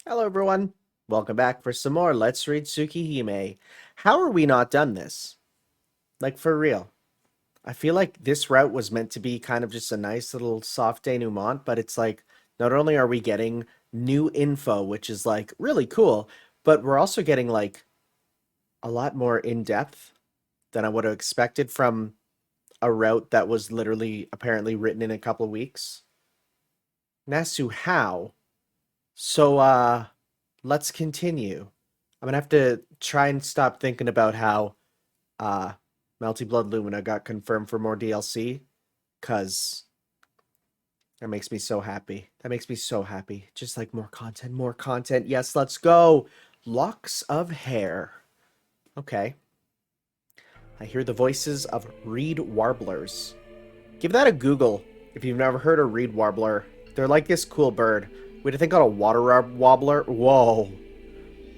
Hello everyone, welcome back for some more Let's Read Tsukihime. How are we not done this? Like for real. I feel like this route was meant to be kind of just a nice little soft denouement, but it's like not only are we getting new info, which is like really cool, but we're also getting like a lot more in-depth than I would have expected from a route that was literally apparently written in a couple of weeks. Nasu, how? So, let's continue. I'm gonna have to try and stop thinking about how uh Melty Blood Lumina got confirmed for more DLC, cause that makes me so happy. That makes me so happy. Just like more content, more content. Yes, let's go. Locks of hair. Okay. I hear the voices of reed warblers. Give that a Google if you've never heard a reed warbler. They're like this cool bird. Wait, I think on a water wobbler. Whoa.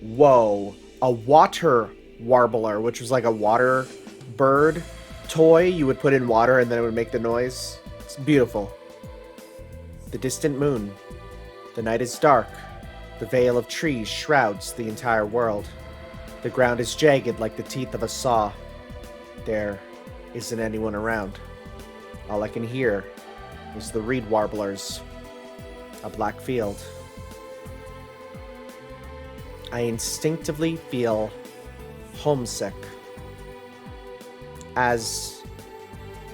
Whoa. A water warbler, which was like a water bird toy you would put in water and then it would make the noise. It's beautiful. The distant moon. The night is dark. The veil of trees shrouds the entire world. The ground is jagged like the teeth of a saw. There isn't anyone around. All I can hear is the reed warblers. A black field. I instinctively feel homesick. As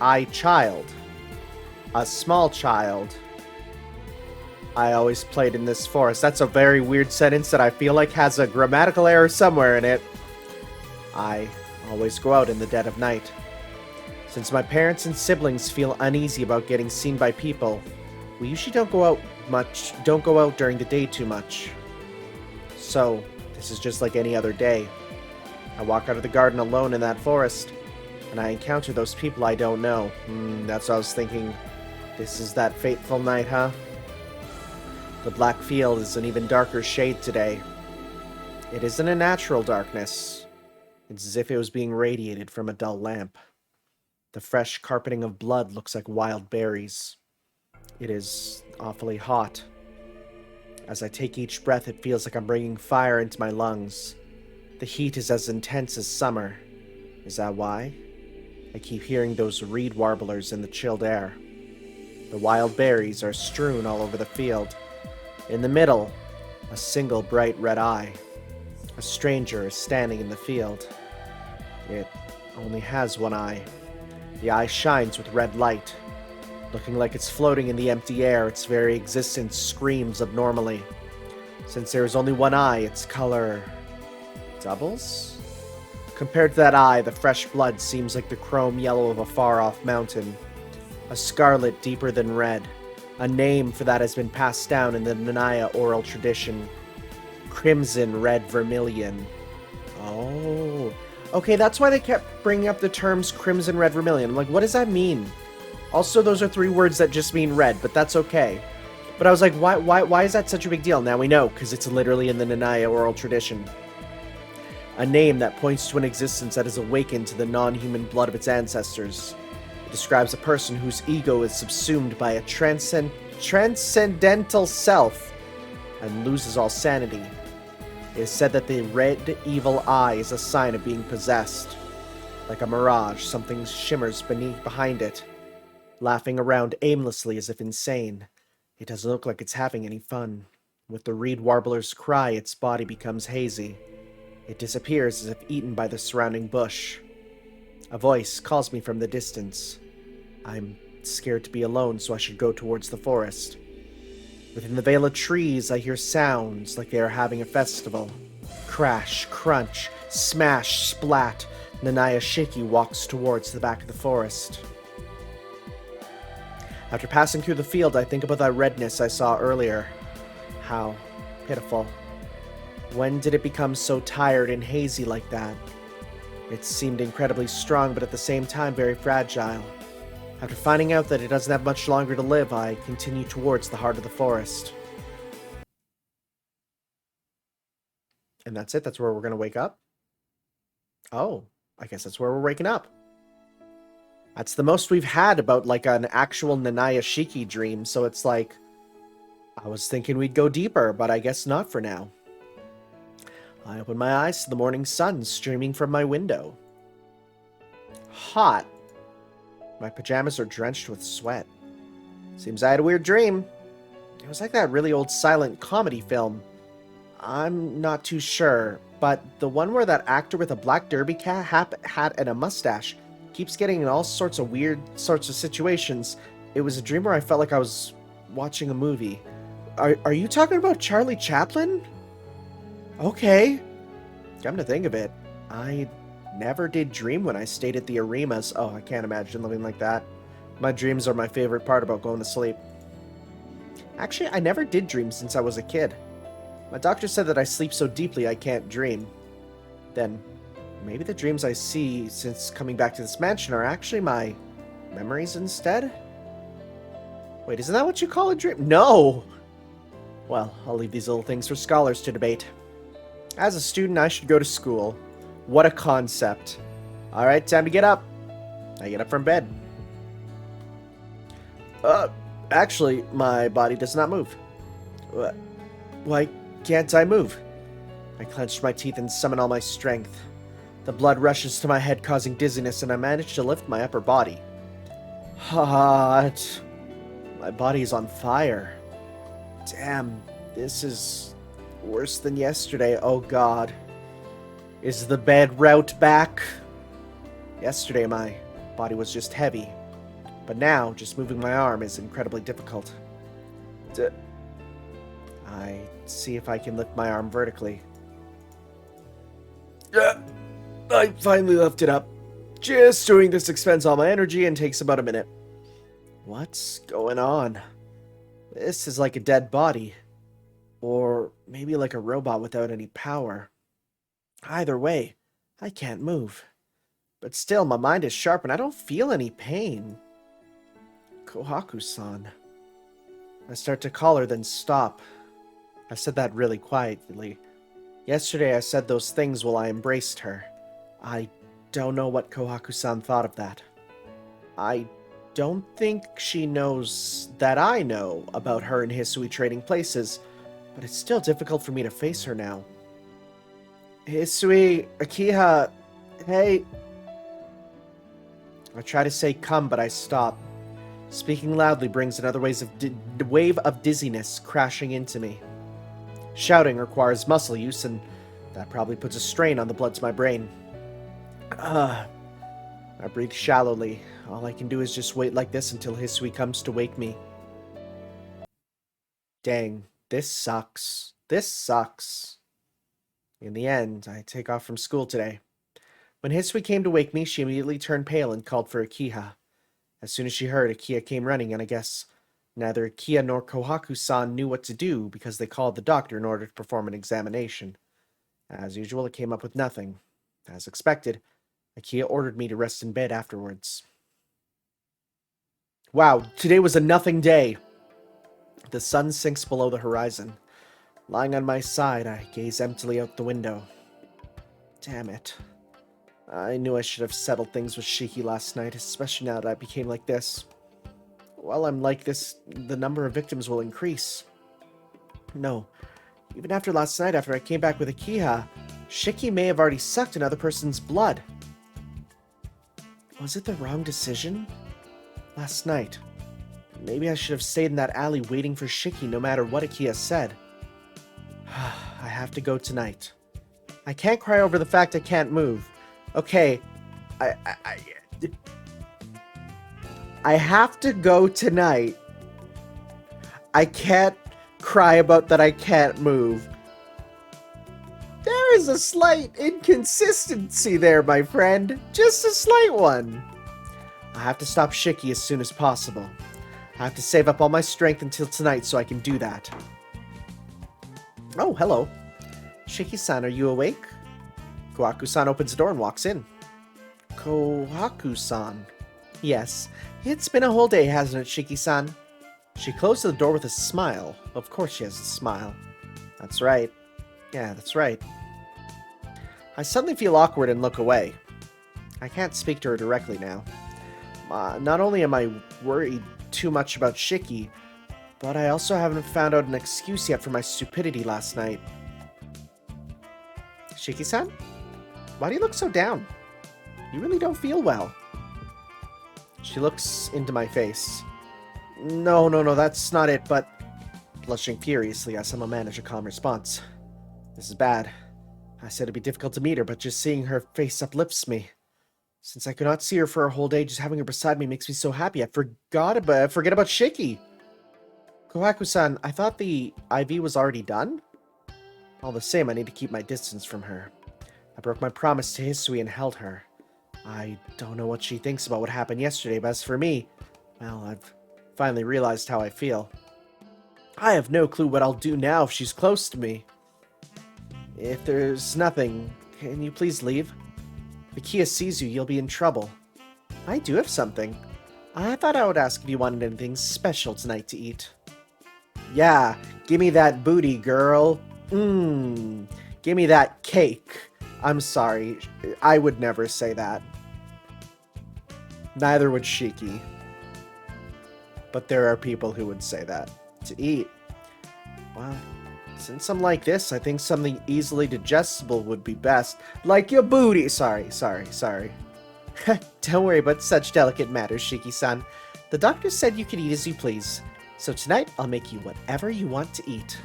a small child, I always played in this forest. That's a very weird sentence that I feel like has a grammatical error somewhere in it. I always go out in the dead of night. Since my parents and siblings feel uneasy about getting seen by people, we usually don't go out during the day too much. So, this is just like any other day. I walk out of the garden alone in that forest, and I encounter those people I don't know. That's what I was thinking. This is that fateful night, huh? The black field is an even darker shade today. It isn't a natural darkness. It's as if it was being radiated from a dull lamp. The fresh carpeting of blood looks like wild berries. It is awfully hot. As I take each breath, it feels like I'm bringing fire into my lungs. The heat is as intense as summer. Is that why? I keep hearing those reed warblers in the chilled air. The wild berries are strewn all over the field. In the middle, a single bright red eye. A stranger is standing in the field. It only has one eye. The eye shines with red light. Looking like it's floating in the empty air, its very existence screams abnormally. Since there is only one eye, its color doubles? Compared to that eye, the fresh blood seems like the chrome yellow of a far-off mountain. A scarlet deeper than red. A name for that has been passed down in the Nanaya oral tradition. Crimson red vermilion. Oh. Okay, that's why they kept bringing up the terms crimson red vermilion. I'm like, what does that mean? Also, those are three words that just mean red, but that's okay. But I was like, why is that such a big deal? Now we know, because it's literally in the Nanaya oral tradition. A name that points to an existence that is awakened to the non-human blood of its ancestors. It describes a person whose ego is subsumed by a transcendental self and loses all sanity. It is said that the red evil eye is a sign of being possessed. Like a mirage, something shimmers behind it, laughing around aimlessly as if insane. It doesn't look like it's having any fun. With the reed warbler's cry, its body becomes hazy. It disappears as if eaten by the surrounding bush. A voice calls me from the distance. I'm scared to be alone, so I should go towards the forest. Within the veil of trees, I hear sounds like they are having a festival. Crash, crunch, smash, splat. Nanaya Shiki walks towards the back of the forest. After passing through the field, I think about that redness I saw earlier. How pitiful. When did it become so tired and hazy like that? It seemed incredibly strong, but at the same time very fragile. After finding out that it doesn't have much longer to live, I continue towards the heart of the forest. And that's it? That's where we're going to wake up? Oh, I guess that's where we're waking up. That's the most we've had about, like, an actual Nanaya Shiki dream, so it's like... I was thinking we'd go deeper, but I guess not for now. I open my eyes to the morning sun streaming from my window. Hot. My pajamas are drenched with sweat. Seems I had a weird dream. It was like that really old silent comedy film. I'm not too sure, but the one where that actor with a black derby hat and a mustache keeps getting in all sorts of weird sorts of situations. It was a dream where I felt like I was watching a movie. Are you talking about Charlie Chaplin? Okay. Come to think of it, I never did dream when I stayed at the Arimas. Oh, I can't imagine living like that. My dreams are my favorite part about going to sleep. Actually, I never did dream since I was a kid. My doctor said that I sleep so deeply I can't dream. Then, maybe the dreams I see since coming back to this mansion are actually my memories instead? Wait, isn't that what you call a dream? No! Well, I'll leave these little things for scholars to debate. As a student, I should go to school. What a concept. Alright, time to get up. I get up from bed. Actually, my body does not move. Why can't I move? I clench my teeth and summon all my strength. The blood rushes to my head, causing dizziness, and I manage to lift my upper body. Hot. My body is on fire. Damn, this is worse than yesterday. Oh god. Is the bed route back? Yesterday my body was just heavy, but now just moving my arm is incredibly difficult. I see if I can lift my arm vertically. I finally lift it up. Just doing this expends all my energy and takes about a minute. What's going on? This is like a dead body. Or maybe like a robot without any power. Either way, I can't move. But still, my mind is sharp and I don't feel any pain. Kohaku-san. I start to call her, then stop. I said that really quietly. Yesterday I said those things while I embraced her. I don't know what Kohaku-san thought of that. I don't think she knows that I know about her and Hisui trading places, but it's still difficult for me to face her now. Hisui, Akiha, hey. I try to say come, but I stop. Speaking loudly brings another wave of dizziness crashing into me. Shouting requires muscle use, and that probably puts a strain on the blood to my brain. I breathe shallowly. All I can do is just wait like this until Hisui comes to wake me. Dang, this sucks. This sucks. In the end, I take off from school today. When Hisui came to wake me, she immediately turned pale and called for Akiha. As soon as she heard, Akiha came running, and I guess neither Akiha nor Kohaku-san knew what to do because they called the doctor in order to perform an examination. As usual, it came up with nothing. As expected, Akiha ordered me to rest in bed afterwards. Wow, today was a nothing day. The sun sinks below the horizon. Lying on my side, I gaze emptily out the window. Damn it. I knew I should have settled things with Shiki last night, especially now that I became like this. While I'm like this, the number of victims will increase. No, even after last night, after I came back with Akiha, Shiki may have already sucked another person's blood. Was it the wrong decision? Last night. Maybe I should have stayed in that alley waiting for Shiki no matter what Akiha said. I have to go tonight. I can't cry over the fact I can't move. Okay, I have to go tonight. I can't cry about that I can't move. There is a slight inconsistency there, my friend. Just a slight one. I have to stop Shiki as soon as possible. I have to save up all my strength until tonight so I can do that. Oh, hello. Shiki-san, are you awake? Kohaku-san opens the door and walks in. Kohaku-san. Yes, it's been a whole day, hasn't it, Shiki-san? She closed the door with a smile. Of course she has a smile. That's right. Yeah, that's right. I suddenly feel awkward and look away. I can't speak to her directly now. Not only am I worried too much about Shiki, But I also haven't found out an excuse yet for my stupidity last night. Shiki-san? Why do you look so down? You really don't feel well. She looks into my face. No, that's not it, but... Blushing furiously, I somehow manage a calm response. This is bad. I said it'd be difficult to meet her, but just seeing her face uplifts me. Since I could not see her for a whole day, just having her beside me makes me so happy. I forget about Shiki. Kohaku-san, I thought the IV was already done? All the same, I need to keep my distance from her. I broke my promise to Hisui and held her. I don't know what she thinks about what happened yesterday, but as for me, well, I've finally realized how I feel. I have no clue what I'll do now if she's close to me. If there's nothing, can you please leave? If Kia sees you, you'll be in trouble. I do have something. I thought I would ask if you wanted anything special tonight to eat. Yeah, give me that booty, girl. Give me that cake. I'm sorry, I would never say that. Neither would Shiki. But there are people who would say that. To eat. Well, since I'm like this, I think something easily digestible would be best. Like your booty! Sorry. Don't worry about such delicate matters, Shiki-san. The doctor said you could eat as you please. So tonight, I'll make you whatever you want to eat.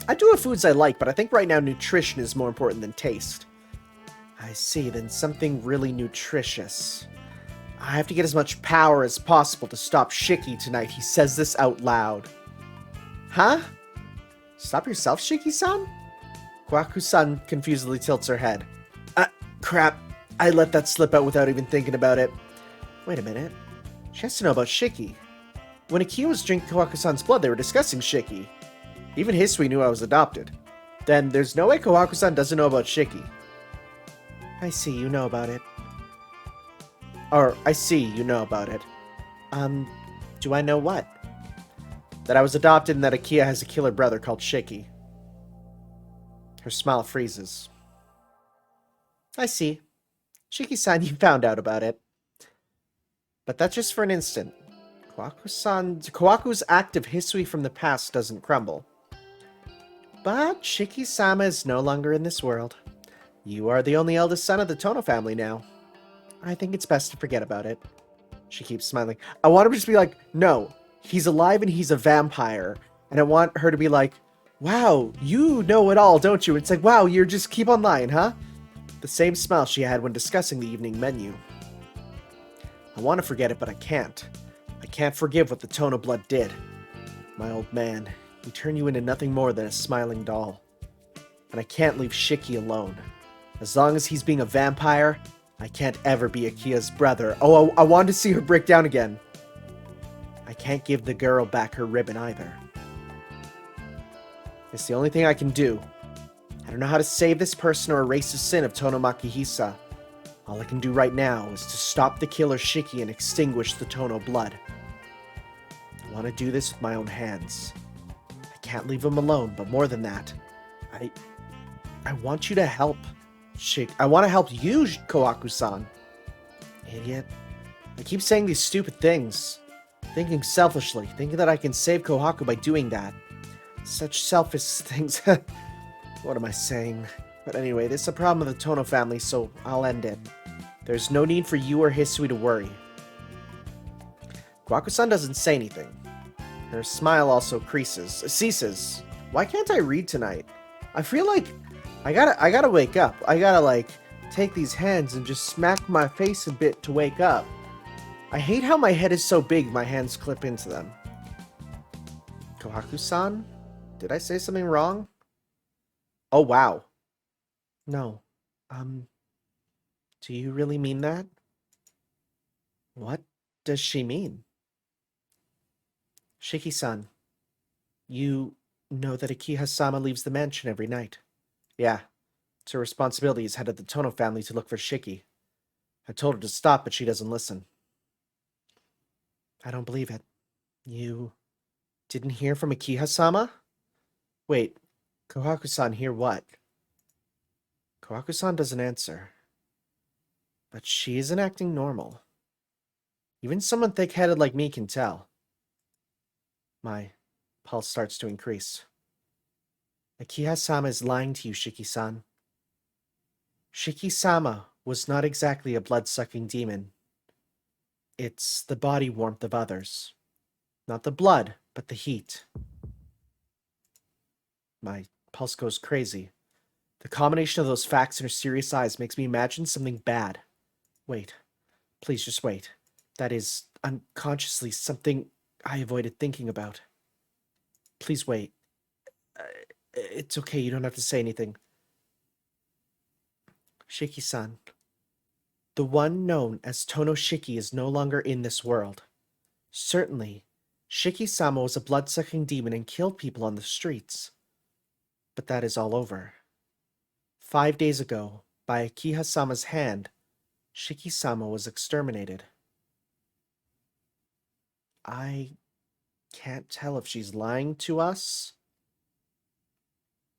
I do have foods I like, but I think right now nutrition is more important than taste. I see, then something really nutritious. I have to get as much power as possible to stop Shiki tonight. He says this out loud. Huh? Stop yourself, Shiki-san? Kohaku-san confusedly tilts her head. Crap. I let that slip out without even thinking about it. Wait a minute. She has to know about Shiki. When Akia was drinking Kohaku-san's blood, they were discussing Shiki. Even Hisui knew I was adopted. Then there's no way Kohaku-san doesn't know about Shiki. I see, you know about it. Or, I see, you know about it. Do I know what? That I was adopted and that Akia has a killer brother called Shiki. Her smile freezes. I see. Shiki-san, you found out about it. But that's just for an instant. Kohaku's act of Hisui from the past doesn't crumble. But Shiki-sama is no longer in this world. You are the only eldest son of the Tono family now. I think it's best to forget about it. She keeps smiling. I want her to just be like, no, he's alive and he's a vampire. And I want her to be like, wow, you know it all, don't you? It's like, wow, you're just keep on lying, huh? The same smile she had when discussing the evening menu. I want to forget it, but I can't. I can't forgive what the Tono blood did. My old man, he turned you into nothing more than a smiling doll. And I can't leave Shiki alone. As long as he's being a vampire, I can't ever be Akia's brother. Oh, I wanted to see her break down again. I can't give the girl back her ribbon either. It's the only thing I can do. I don't know how to save this person or erase the sin of Tono Makihisa. All I can do right now is to stop the killer Shiki and extinguish the Tono blood. I want to do this with my own hands. I can't leave him alone, but more than that, I want you to help. I want to help you, Kohaku-san. Idiot. I keep saying these stupid things. Thinking selfishly. Thinking that I can save Kohaku by doing that. Such selfish things. What am I saying? But anyway, this is a problem of the Tono family, so I'll end it. There's no need for you or Hisui to worry. Kohaku-san doesn't say anything. Her smile also ceases. Why can't I read tonight? I feel like I gotta wake up. I gotta, like, take these hands and just smack my face a bit to wake up. I hate how my head is so big my hands clip into them. Kohaku-san? Did I say something wrong? Oh, wow. No. Do you really mean that? What does she mean? Shiki-san, you know that Akiha-sama leaves the mansion every night. Yeah, it's her responsibility as head of the Tono family to look for Shiki. I told her to stop, but she doesn't listen. I don't believe it. You didn't hear from Akiha-sama? Wait, Kohaku-san hear what? Kohaku-san doesn't answer. But she isn't acting normal. Even someone thick-headed like me can tell. My pulse starts to increase. Akiha-sama is lying to you, Shiki-san. Shiki-sama was not exactly a blood-sucking demon. It's the body warmth of others. Not the blood, but the heat. My pulse goes crazy. The combination of those facts in her serious eyes makes me imagine something bad. Wait. Please just wait. That is, unconsciously, something I avoided thinking about. Please wait. It's okay, you don't have to say anything. Shiki-san. The one known as Tono Shiki is no longer in this world. Certainly, Shiki-sama was a blood-sucking demon and killed people on the streets. But that is all over. 5 days ago, by Akiha-sama's hand, Shiki-sama was exterminated. I can't tell if she's lying to us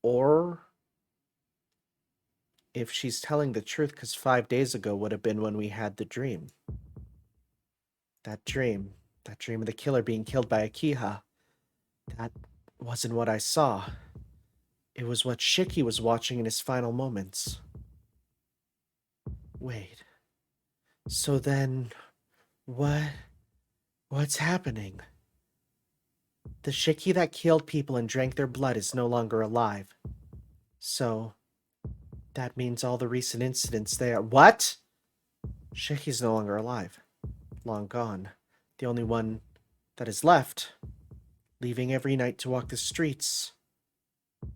or if she's telling the truth, because 5 days ago would have been when we had the dream. That dream of the killer being killed by Akiha, that wasn't what I saw. It was what Shiki was watching in his final moments. Wait. So then, what's happening? The Shiki that killed people and drank their blood is no longer alive. So, that means all the recent incidents there. What? Shiki's no longer alive. Long gone. The only one that is left, leaving every night to walk the streets.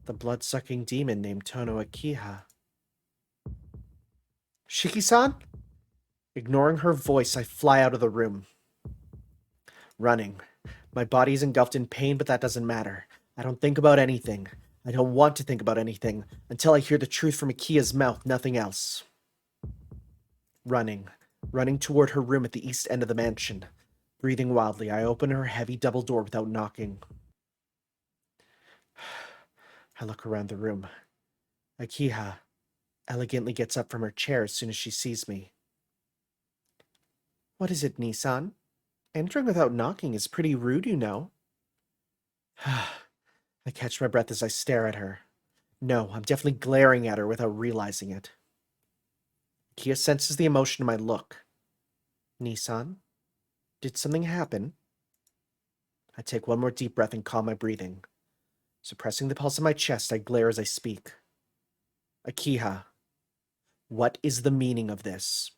The blood-sucking demon named Tono Akiha. Shiki-san? Ignoring her voice, I fly out of the room. Running. My body is engulfed in pain, but that doesn't matter. I don't think about anything. I don't want to think about anything until I hear the truth from Akiha's mouth, nothing else. Running toward her room at the east end of the mansion. Breathing wildly, I open her heavy double door without knocking. I look around the room. Akiha elegantly gets up from her chair as soon as she sees me. What is it, Nissan? Entering without knocking is pretty rude, you know. I catch my breath as I stare at her. No, I'm definitely glaring at her without realizing it. Akiha senses the emotion in my look. Nissan? Did something happen? I take one more deep breath and calm my breathing. Suppressing the pulse in my chest, I glare as I speak. Akiha, what is the meaning of this?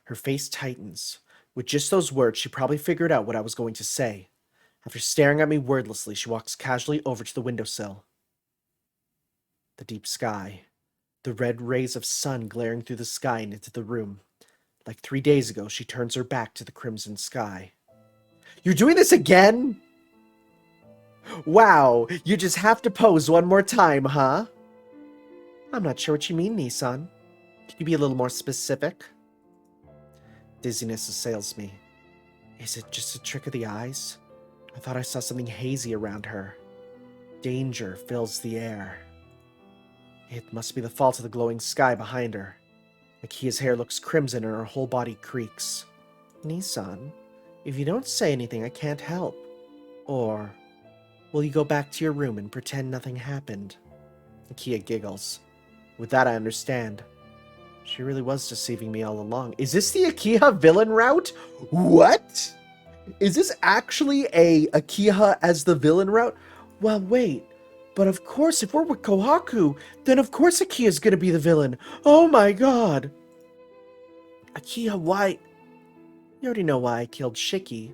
Her face tightens. With just those words, she probably figured out what I was going to say. After staring at me wordlessly, she walks casually over to the windowsill. The deep sky. The red rays of sun glaring through the sky and into the room. Like 3 days ago, she turns her back to the crimson sky. You're doing this again? Wow, you just have to pose one more time, huh? I'm not sure what you mean, Nissan. Can you be a little more specific? Dizziness assails me. Is it just a trick of the eyes? I thought I saw something hazy around her. Danger fills the air. It must be the fault of the glowing sky behind her. Akiha's hair looks crimson and her whole body creaks. Nissan, if you don't say anything, I can't help. Or, will you go back to your room and pretend nothing happened? Akiha giggles. With that, I understand. She really was deceiving me all along. Is this the Akiha villain route? What? Is this actually a Akiha as the villain route? Well, wait. But of course, if we're with Kohaku, then of course Akiha's gonna be the villain. Oh my god. Akiha, why? You already know why I killed Shiki.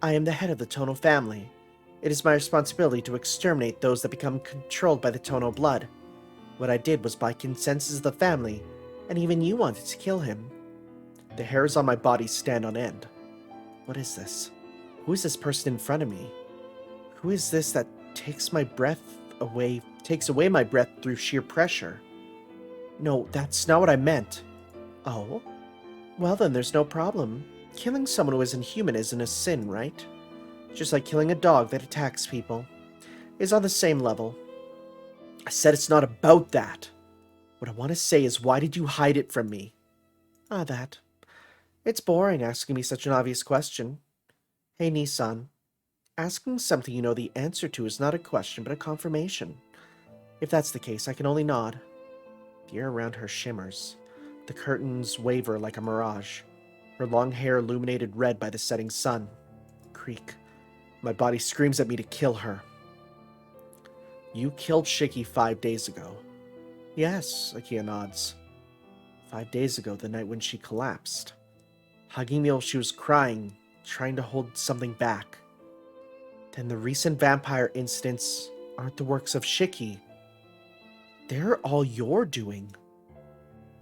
I am the head of the Tono family. It is my responsibility to exterminate those that become controlled by the Tono blood. What I did was by consensus of the family, and even you wanted to kill him. The hairs on my body stand on end. What is this? Who is this person in front of me? Who is this that takes away my breath through sheer pressure? No, that's not what I meant. Oh? Well then, there's no problem. Killing someone who isn't human isn't a sin, right? Just like killing a dog that attacks people. It's on the same level. I said it's not about that. What I want to say is, why did you hide it from me? That. It's boring asking me such an obvious question. Hey, Nissan. Asking something you know the answer to is not a question, but a confirmation. If that's the case, I can only nod. The air around her shimmers. The curtains waver like a mirage. Her long hair illuminated red by the setting sun. Creak. My body screams at me to kill her. You killed Shiki 5 days ago. Yes, Akia nods. 5 days ago, the night when she collapsed. Hugging me while she was crying, trying to hold something back. Then the recent vampire incidents aren't the works of Shiki. They're all your doing.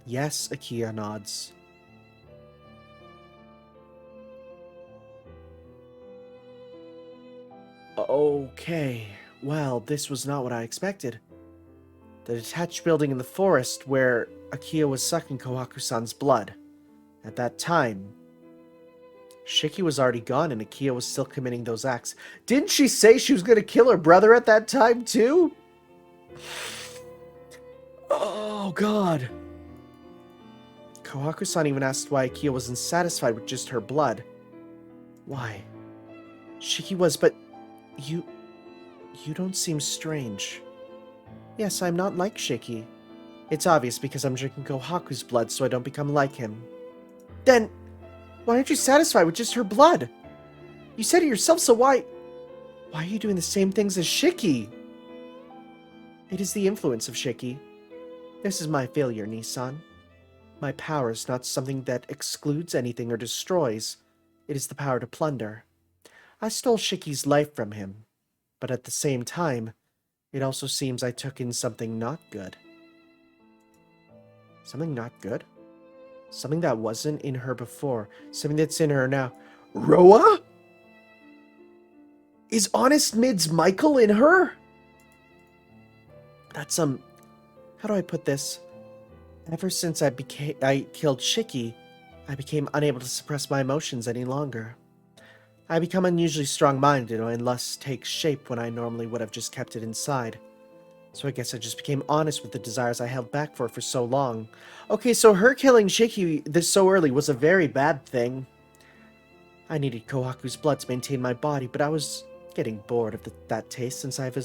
Yes, Akia nods. Okay, well, this was not what I expected. The detached building in the forest where Akia was sucking Kohaku-san's blood. At that time, Shiki was already gone and Akia was still committing those acts. Didn't she say she was going to kill her brother at that time too? Oh, God. Kohaku-san even asked why Akia wasn't satisfied with just her blood. Why? Shiki was, but you don't seem strange. Yes, I'm not like Shiki. It's obvious because I'm drinking Kohaku's blood so I don't become like him. Then, why aren't you satisfied with just her blood? You said it yourself, so why are you doing the same things as Shiki? It is the influence of Shiki. This is my failure, Nissan. My power is not something that excludes anything or destroys. It is the power to plunder. I stole Shiki's life from him, but at the same time, it also seems I took in something not good. Something not good? Something that wasn't in her before. Something that's in her now. Roa? Is Honest Mid's Michael in her? That's how do I put this? Ever since I killed Shiki, I became unable to suppress my emotions any longer. I become unusually strong-minded and lust takes shape when I normally would have just kept it inside. So I guess I just became honest with the desires I held back for so long. Okay, so her killing Shiki this so early was a very bad thing. I needed Kohaku's blood to maintain my body, but I was getting bored of that taste since I've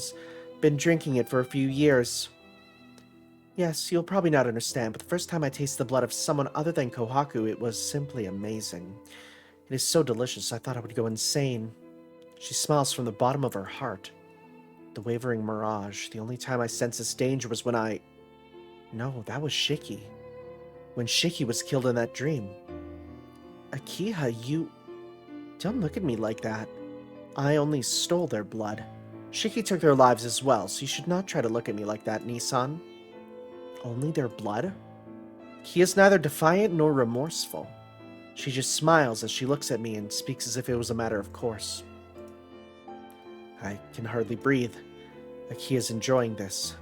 been drinking it for a few years. Yes, you'll probably not understand, but the first time I tasted the blood of someone other than Kohaku, it was simply amazing. It is so delicious, I thought I would go insane. She smiles from the bottom of her heart. The wavering mirage. The only time I sensed this danger was when No, that was Shiki. When Shiki was killed in that dream. Akiha, you... Don't look at me like that. I only stole their blood. Shiki took their lives as well, so you should not try to look at me like that, Nissan. Only their blood? He is neither defiant nor remorseful. She just smiles as she looks at me and speaks as if it was a matter of course. I can hardly breathe. Akia's enjoying this.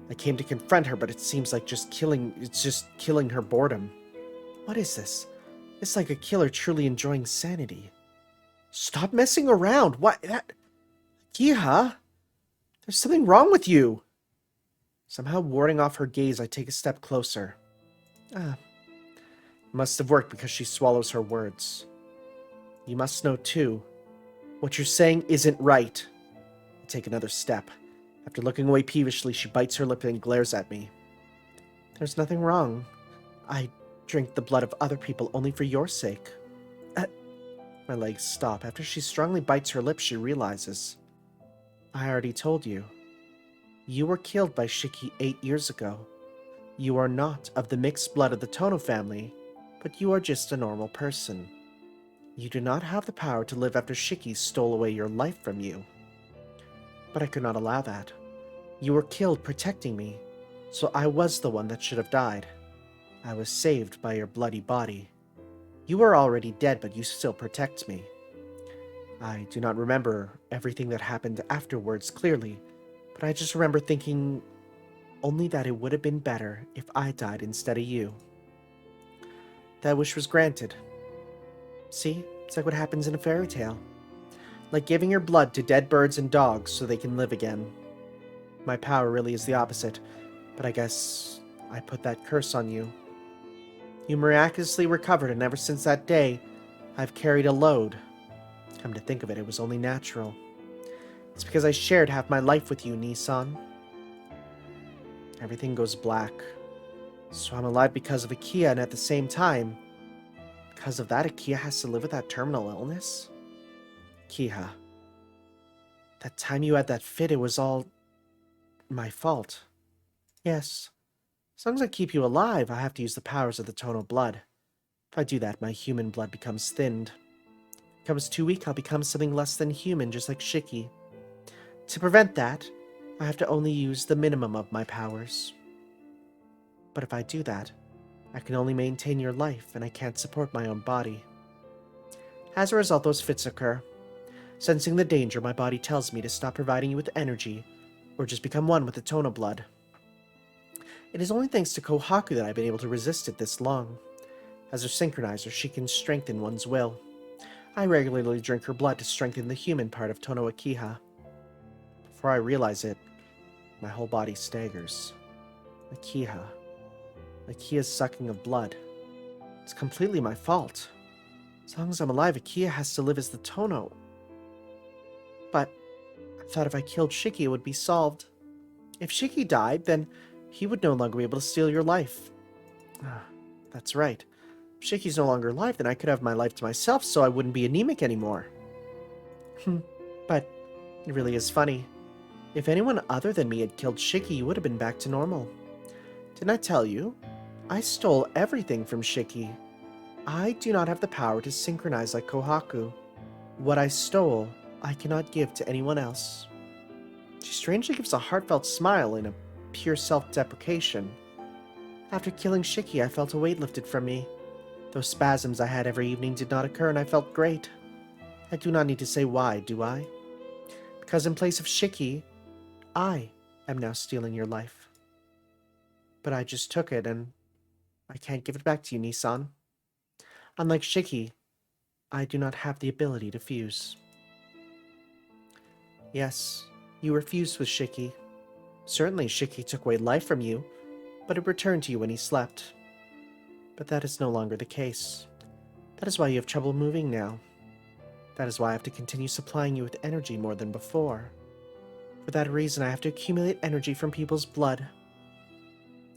I came to confront her, but it seems like it's just killing her boredom. What is this? It's like a killer truly enjoying sanity. Stop messing around! What? Akia? There's something wrong with you! Somehow warding off her gaze, I take a step closer. Must have worked because she swallows her words. You must know, too. What you're saying isn't right. I take another step. After looking away peevishly, she bites her lip and glares at me. There's nothing wrong. I drink the blood of other people only for your sake. My legs stop. After she strongly bites her lip, she realizes. I already told you. You were killed by Shiki 8 years ago. You are not of the mixed blood of the Tono family, but you are just a normal person. You do not have the power to live after Shiki stole away your life from you. But I could not allow that. You were killed protecting me, so I was the one that should have died. I was saved by your bloody body. You are already dead, but you still protect me. I do not remember everything that happened afterwards clearly, but I just remember thinking only that it would have been better if I died instead of you. That wish was granted. See, it's like what happens in a fairy tale. Like giving your blood to dead birds and dogs so they can live again. My power really is the opposite, but I guess I put that curse on you. You miraculously recovered, and ever since that day, I've carried a load. Come to think of it, it was only natural. It's because I shared half my life with you, Nissan. Everything goes black. So I'm alive because of Akia, and at the same time, because of that, Akia has to live with that terminal illness? Kiha, that time you had that fit, it was all my fault. Yes. As long as I keep you alive, I have to use the powers of the tonal blood. If I do that, my human blood becomes thinned. If it becomes too weak, I'll become something less than human, just like Shiki. To prevent that, I have to only use the minimum of my powers. But if I do that, I can only maintain your life, and I can't support my own body. As a result, those fits occur. Sensing the danger, my body tells me to stop providing you with energy, or just become one with the tonal blood. It is only thanks to Kohaku that I've been able to resist it this long. As her synchronizer, she can strengthen one's will. I regularly drink her blood to strengthen the human part of Tono Akiha. Before I realize it, my whole body staggers. Akiha's sucking of blood. It's completely my fault. As long as I'm alive, Akia has to live as the Tono. But I thought if I killed Shiki, it would be solved. If Shiki died, then he would no longer be able to steal your life. That's right. If Shiki's no longer alive, then I could have my life to myself, so I wouldn't be anemic anymore. But it really is funny. If anyone other than me had killed Shiki, you would have been back to normal. Didn't I tell you? I stole everything from Shiki. I do not have the power to synchronize like Kohaku. What I stole, I cannot give to anyone else. She strangely gives a heartfelt smile in a pure self-deprecation. After killing Shiki, I felt a weight lifted from me. Those spasms I had every evening did not occur, and I felt great. I do not need to say why, do I? Because in place of Shiki, I am now stealing your life. But I just took it, and I can't give it back to you, Nissan. Unlike Shiki, I do not have the ability to fuse. Yes, you were fused with Shiki. Certainly Shiki took away life from you, but it returned to you when he slept. But that is no longer the case. That is why you have trouble moving now. That is why I have to continue supplying you with energy more than before. For that reason, I have to accumulate energy from people's blood.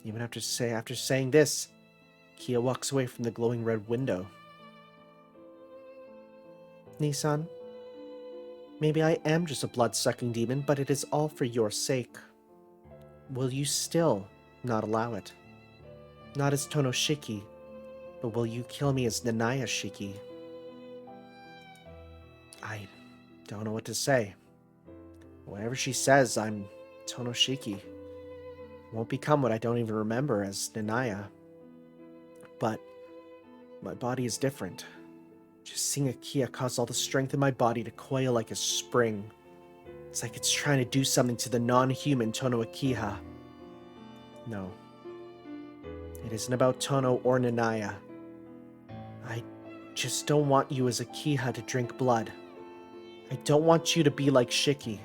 Even after saying this, Kia walks away from the glowing red window. Nissan, maybe I am just a blood-sucking demon, but it is all for your sake. Will you still not allow it? Not as Tono Shiki, but will you kill me as Nanaya Shiki? I don't know what to say. Whatever she says, I'm Tono Shiki. Won't become what I don't even remember as Nanaya. But my body is different. Just seeing Akia caused all the strength in my body to coil like a spring. It's like it's trying to do something to the non-human Tono Akiha. No. It isn't about Tono or Nanaya. I just don't want you as Akiha to drink blood. I don't want you to be like Shiki.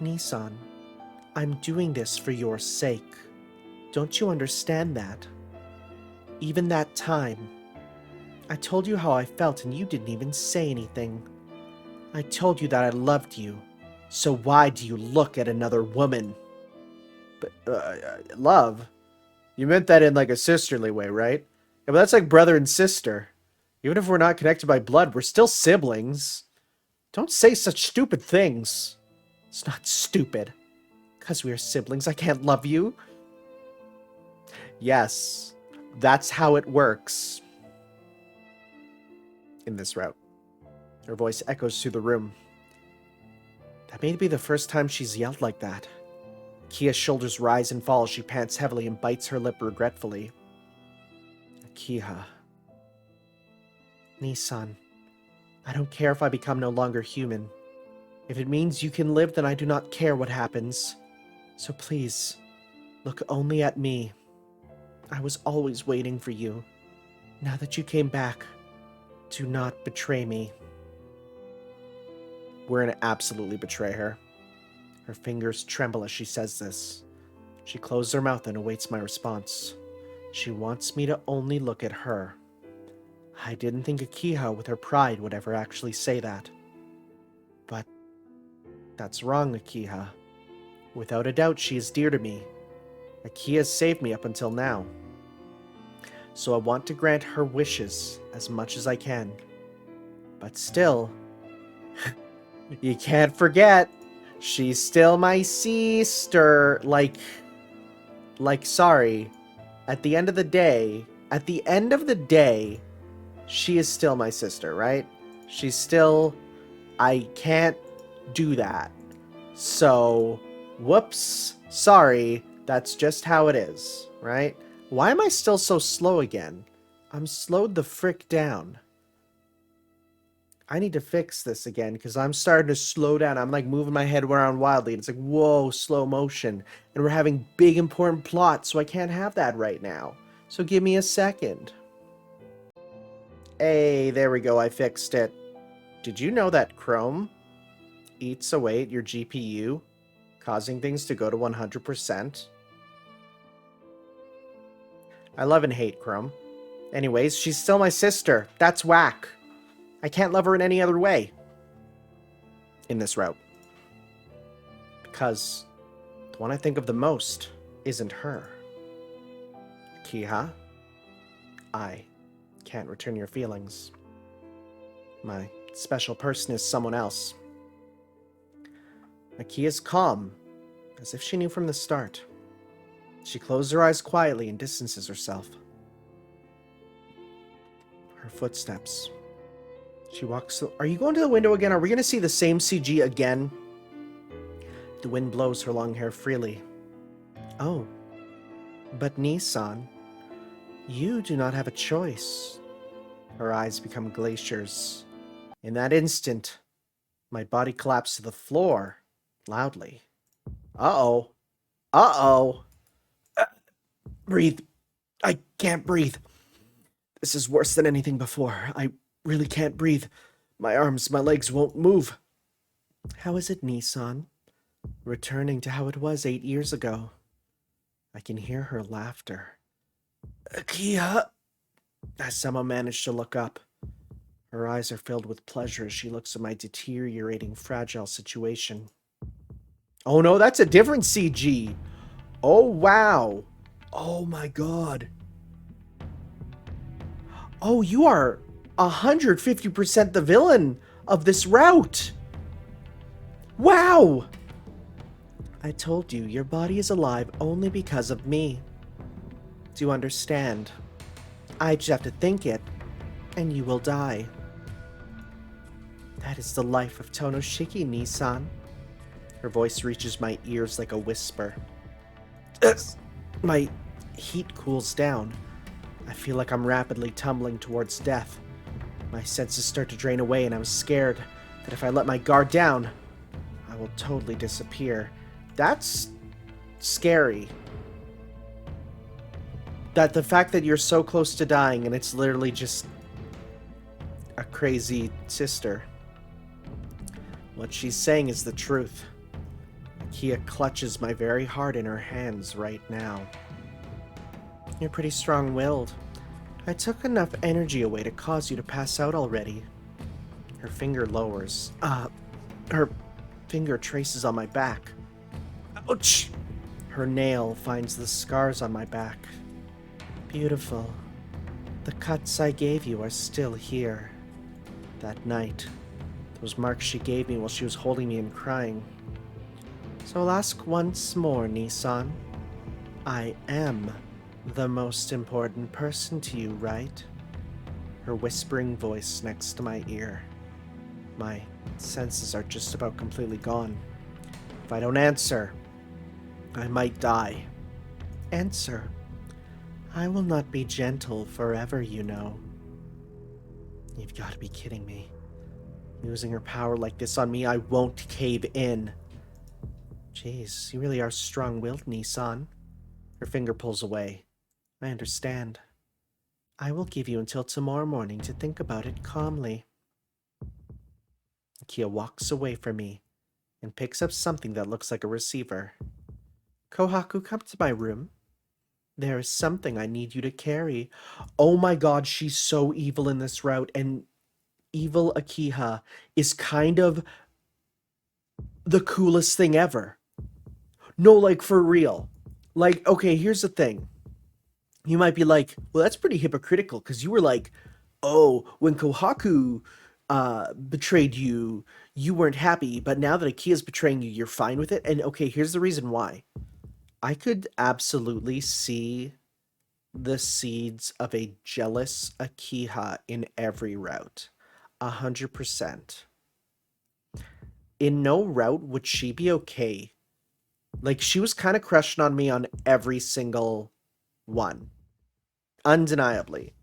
Nissan, I'm doing this for your sake. Don't you understand that? Even that time, I told you how I felt and you didn't even say anything. I told you that I loved you, so why do you look at another woman? But, love? You meant that in like a sisterly way, right? Yeah, but that's like brother and sister. Even if we're not connected by blood, we're still siblings. Don't say such stupid things. It's not stupid. Because we are siblings, I can't love you. Yes, that's how it works. In this route. Her voice echoes through the room. That may be the first time she's yelled like that. Kia's shoulders rise and fall as she pants heavily and bites her lip regretfully. Akiha. Nissan, I don't care if I become no longer human. If it means you can live, then I do not care what happens. So please, look only at me. I was always waiting for you. Now that you came back, do not betray me. We're gonna absolutely betray her. Her fingers tremble as she says this. She closes her mouth and awaits my response. She wants me to only look at her. I didn't think Akiha with her pride would ever actually say that. But That's wrong, Akiha. Without a doubt, she is dear to me. Akiha has saved me up until now. So I want to grant her wishes as much as I can. But still, you can't forget, she's still my sister. Sorry. At the end of the day, she is still my sister, right? I can't do that. So, whoops, sorry, that's just how it is, right? Why am I still so slow again? I'm slowed the frick down. I need to fix this again because I'm starting to slow down. I'm like moving my head around wildly. And it's like, whoa, slow motion. And we're having big important plots, so I can't have that right now. So give me a second. Hey, there we go. I fixed it. Did you know that Chrome eats away at your GPU, causing things to go to 100%? I love and hate Chrome. Anyways, she's still my sister. That's whack. I can't love her in any other way in this route. Because the one I think of the most isn't her. Kiha, I can't return your feelings. My special person is someone else. Akia's calm, as if she knew from the start. She closes her eyes quietly and distances herself. Her footsteps. She walks... Are you going to the window again? Are we going to see the same CG again? The wind blows her long hair freely. Oh, but Nissan, you do not have a choice. Her eyes become glaciers. In that instant, my body collapsed to the floor, loudly. Uh-oh. Uh-oh. Breathe. I can't breathe. This is worse than anything before. I really can't breathe. My arms, my legs won't move. How is it, Nissan? Returning to how it was 8 years ago. I can hear her laughter. Kia! As Sama managed to look up. Her eyes are filled with pleasure as she looks at my deteriorating, fragile situation. Oh no, that's a different CG! Oh wow! Oh my god. Oh, you are 150% the villain of this route! Wow! I told you, your body is alive only because of me. Do you understand? I just have to think it, and you will die. That is the life of Tonoshiki, Nissan. Her voice reaches my ears like a whisper. My heat cools down. I feel like I'm rapidly tumbling towards death. My senses start to drain away, and I'm scared that if I let my guard down, I will totally disappear. That's scary. That the fact that you're so close to dying and it's literally just a crazy sister. What she's saying is the truth. Kia clutches my very heart in her hands right now. You're pretty strong-willed. I took enough energy away to cause you to pass out already. Her finger lowers. Her finger traces on my back. Ouch! Her nail finds the scars on my back. Beautiful. The cuts I gave you are still here. That night, those marks she gave me while she was holding me and crying. So I'll ask once more, Nissan. I am the most important person to you, right? Her whispering voice next to my ear. My senses are just about completely gone. If I don't answer, I might die. Answer. I will not be gentle forever, you know. You've got to be kidding me. Using her power like this on me, I won't cave in. Jeez, you really are strong-willed, Nissan. Her finger pulls away. I understand. I will give you until tomorrow morning to think about it calmly. Kia walks away from me and picks up something that looks like a receiver. Kohaku, come to my room. There is something I need you to carry. Oh my god, she's so evil in this route, and evil Akiha is kind of the coolest thing ever. No, like, for real. Like, okay, here's the thing. You might be like, well, that's pretty hypocritical because you were like, oh, when Kohaku betrayed you, you weren't happy, but now that Akia's betraying you, you're fine with it. And okay, here's the reason why. I could absolutely see the seeds of a jealous Akiha in every route. 100%. In no route would she be okay. Like, she was kind of crushing on me on every single one. Undeniably.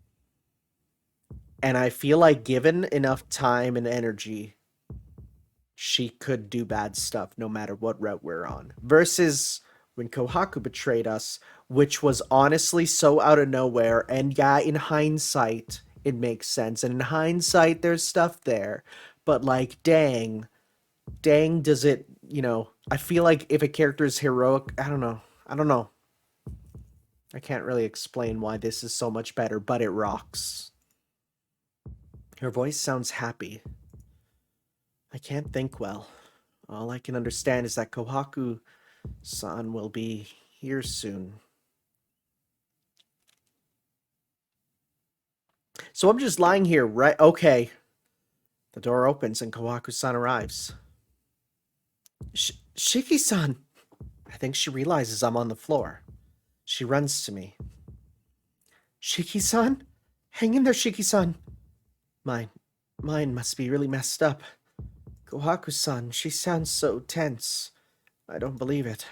And I feel like given enough time and energy, she could do bad stuff no matter what route we're on. Versus when Kohaku betrayed us, which was honestly so out of nowhere. And yeah, in hindsight, it makes sense. And in hindsight, there's stuff there. But like, dang, does it, I feel like if a character is heroic, I don't know. I can't really explain why this is so much better, but it rocks. Her voice sounds happy. I can't think well. All I can understand is that Kohaku-san will be here soon. So I'm just lying here, right? Okay. The door opens and Kohaku-san arrives. Shiki-san! I think she realizes I'm on the floor. She runs to me. Shiki-san? Hang in there, Shiki-san. My mind must be really messed up. Kohaku-san, she sounds so tense. I don't believe it.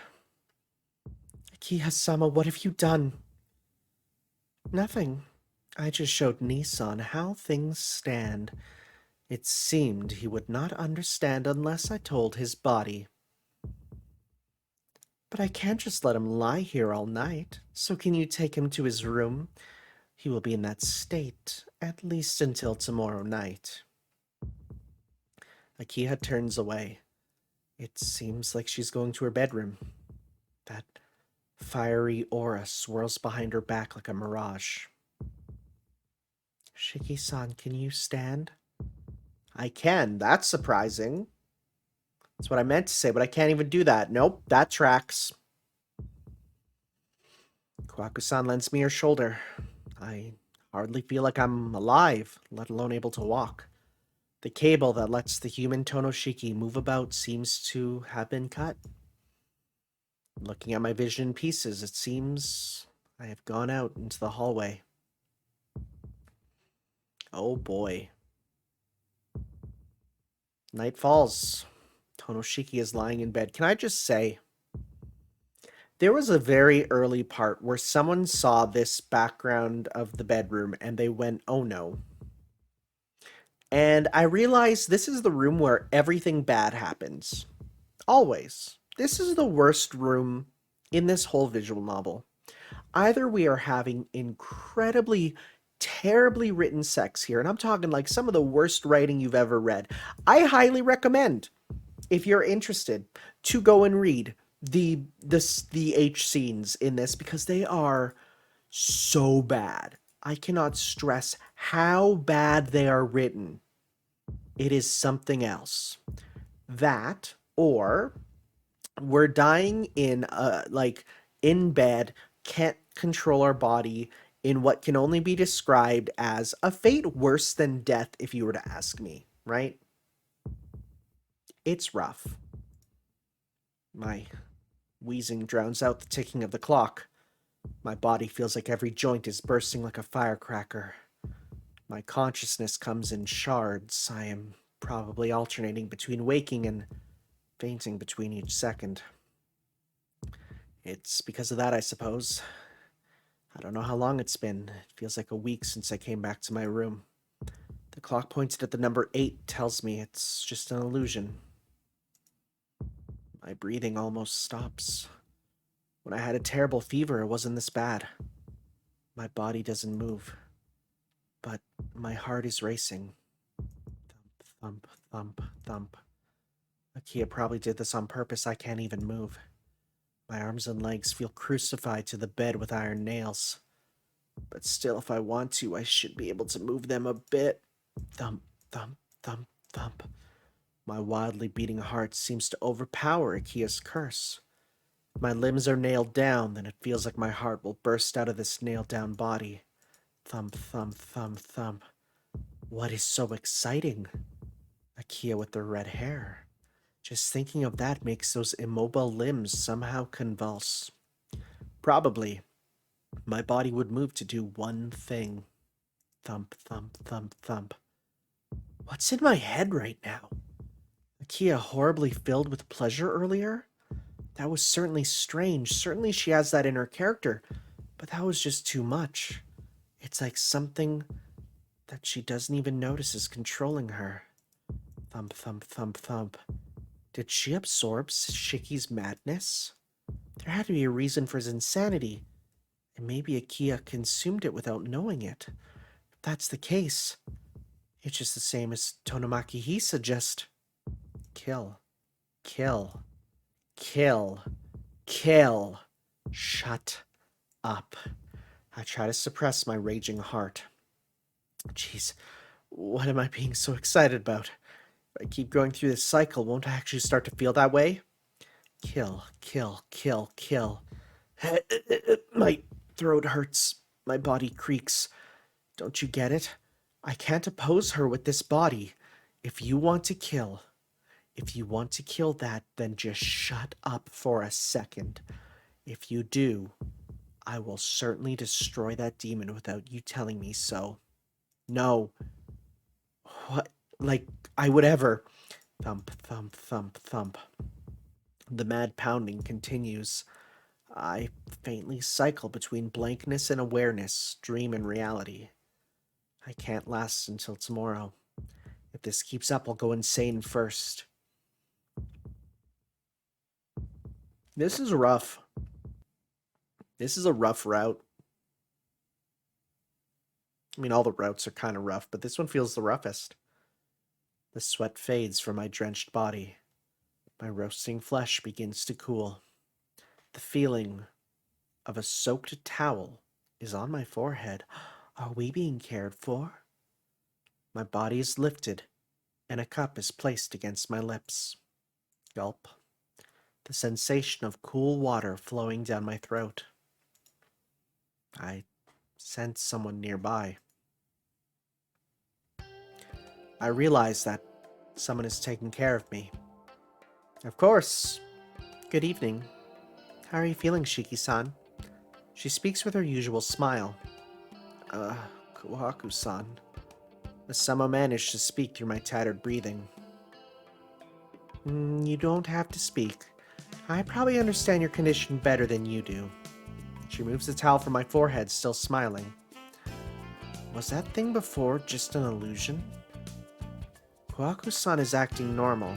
Akiha-sama, what have you done? Nothing. I just showed Nissan how things stand. It seemed he would not understand unless I told his body. But I can't just let him lie here all night, so can you take him to his room? He will be in that state, at least until tomorrow night. Akiha turns away. It seems like she's going to her bedroom. That fiery aura swirls behind her back like a mirage. Shiki-san, can you stand? I can. That's surprising. That's what I meant to say, but I can't even do that. Nope, that tracks. Kohaku-san lends me her shoulder. I hardly feel like I'm alive, let alone able to walk. The cable that lets the human Tonoshiki move about seems to have been cut. Looking at my vision in pieces, it seems I have gone out into the hallway. Oh boy. Night falls. Tonoshiki is lying in bed. Can I just say, there was a very early part where someone saw this background of the bedroom and they went, oh no. And I realized this is the room where everything bad happens. Always. This is the worst room in this whole visual novel. Either we are having incredibly, terribly written sex here, and I'm talking like some of the worst writing you've ever read. I highly recommend, if you're interested, to go and read the H scenes in this because they are so bad. I cannot stress how bad they are written. It is something else. That, or we're dying in in bed, can't control our body in what can only be described as a fate worse than death, if you were to ask me, right? It's rough. My wheezing drowns out the ticking of the clock. My body feels like every joint is bursting like a firecracker. My consciousness comes in shards. I am probably alternating between waking and fainting between each second. It's because of that, I suppose. I don't know how long it's been. It feels like a week since I came back to my room. The clock pointed at the number 8 tells me it's just an illusion. My breathing almost stops. When I had a terrible fever, it wasn't this bad. My body doesn't move, but my heart is racing. Thump, thump, thump, thump. Akiha probably did this on purpose. I can't even move. My arms and legs feel crucified to the bed with iron nails. But still, if I want to, I should be able to move them a bit. Thump, thump, thump, thump. My wildly beating heart seems to overpower Akia's curse. If my limbs are nailed down, then it feels like my heart will burst out of this nailed-down body. Thump, thump, thump, thump. What is so exciting? Akia with the red hair. Just thinking of that makes those immobile limbs somehow convulse. Probably, my body would move to do one thing. Thump, thump, thump, thump. What's in my head right now? Akia horribly filled with pleasure earlier? That was certainly strange. Certainly she has that in her character, but that was just too much. It's like something that she doesn't even notice is controlling her. Thump, thump, thump, thump. Did she absorb Shiki's madness? There had to be a reason for his insanity, and maybe Akia consumed it without knowing it. If that's the case, it's just the same as Tonomaki Hisa, just kill, kill, kill, kill. Shut up. I try to suppress my raging heart. Jeez, what am I being so excited about? If I keep going through this cycle, won't I actually start to feel that way? Kill, kill, kill, kill. My throat hurts. My body creaks. Don't you get it? I can't oppose her with this body. If you want to kill that, then just shut up for a second. If you do, I will certainly destroy that demon without you telling me so. No. What? Like, I would ever. Thump, thump, thump, thump. The mad pounding continues. I faintly cycle between blankness and awareness, dream and reality. I can't last until tomorrow. If this keeps up, I'll go insane first. This is rough. This is a rough route. I mean, all the routes are kind of rough, but this one feels the roughest. The sweat fades from my drenched body. My roasting flesh begins to cool. The feeling of a soaked towel is on my forehead. Are we being cared for? My body is lifted, and a cup is placed against my lips. Gulp. The sensation of cool water flowing down my throat. I sense someone nearby. I realize that someone is taking care of me. Of course. Good evening. How are you feeling, Shiki-san? She speaks with her usual smile. Kohaku-san. The Sama managed to speak through my tattered breathing. You don't have to speak. I probably understand your condition better than you do. She moves the towel from my forehead, still smiling. Was that thing before just an illusion? Kohaku-san is acting normal.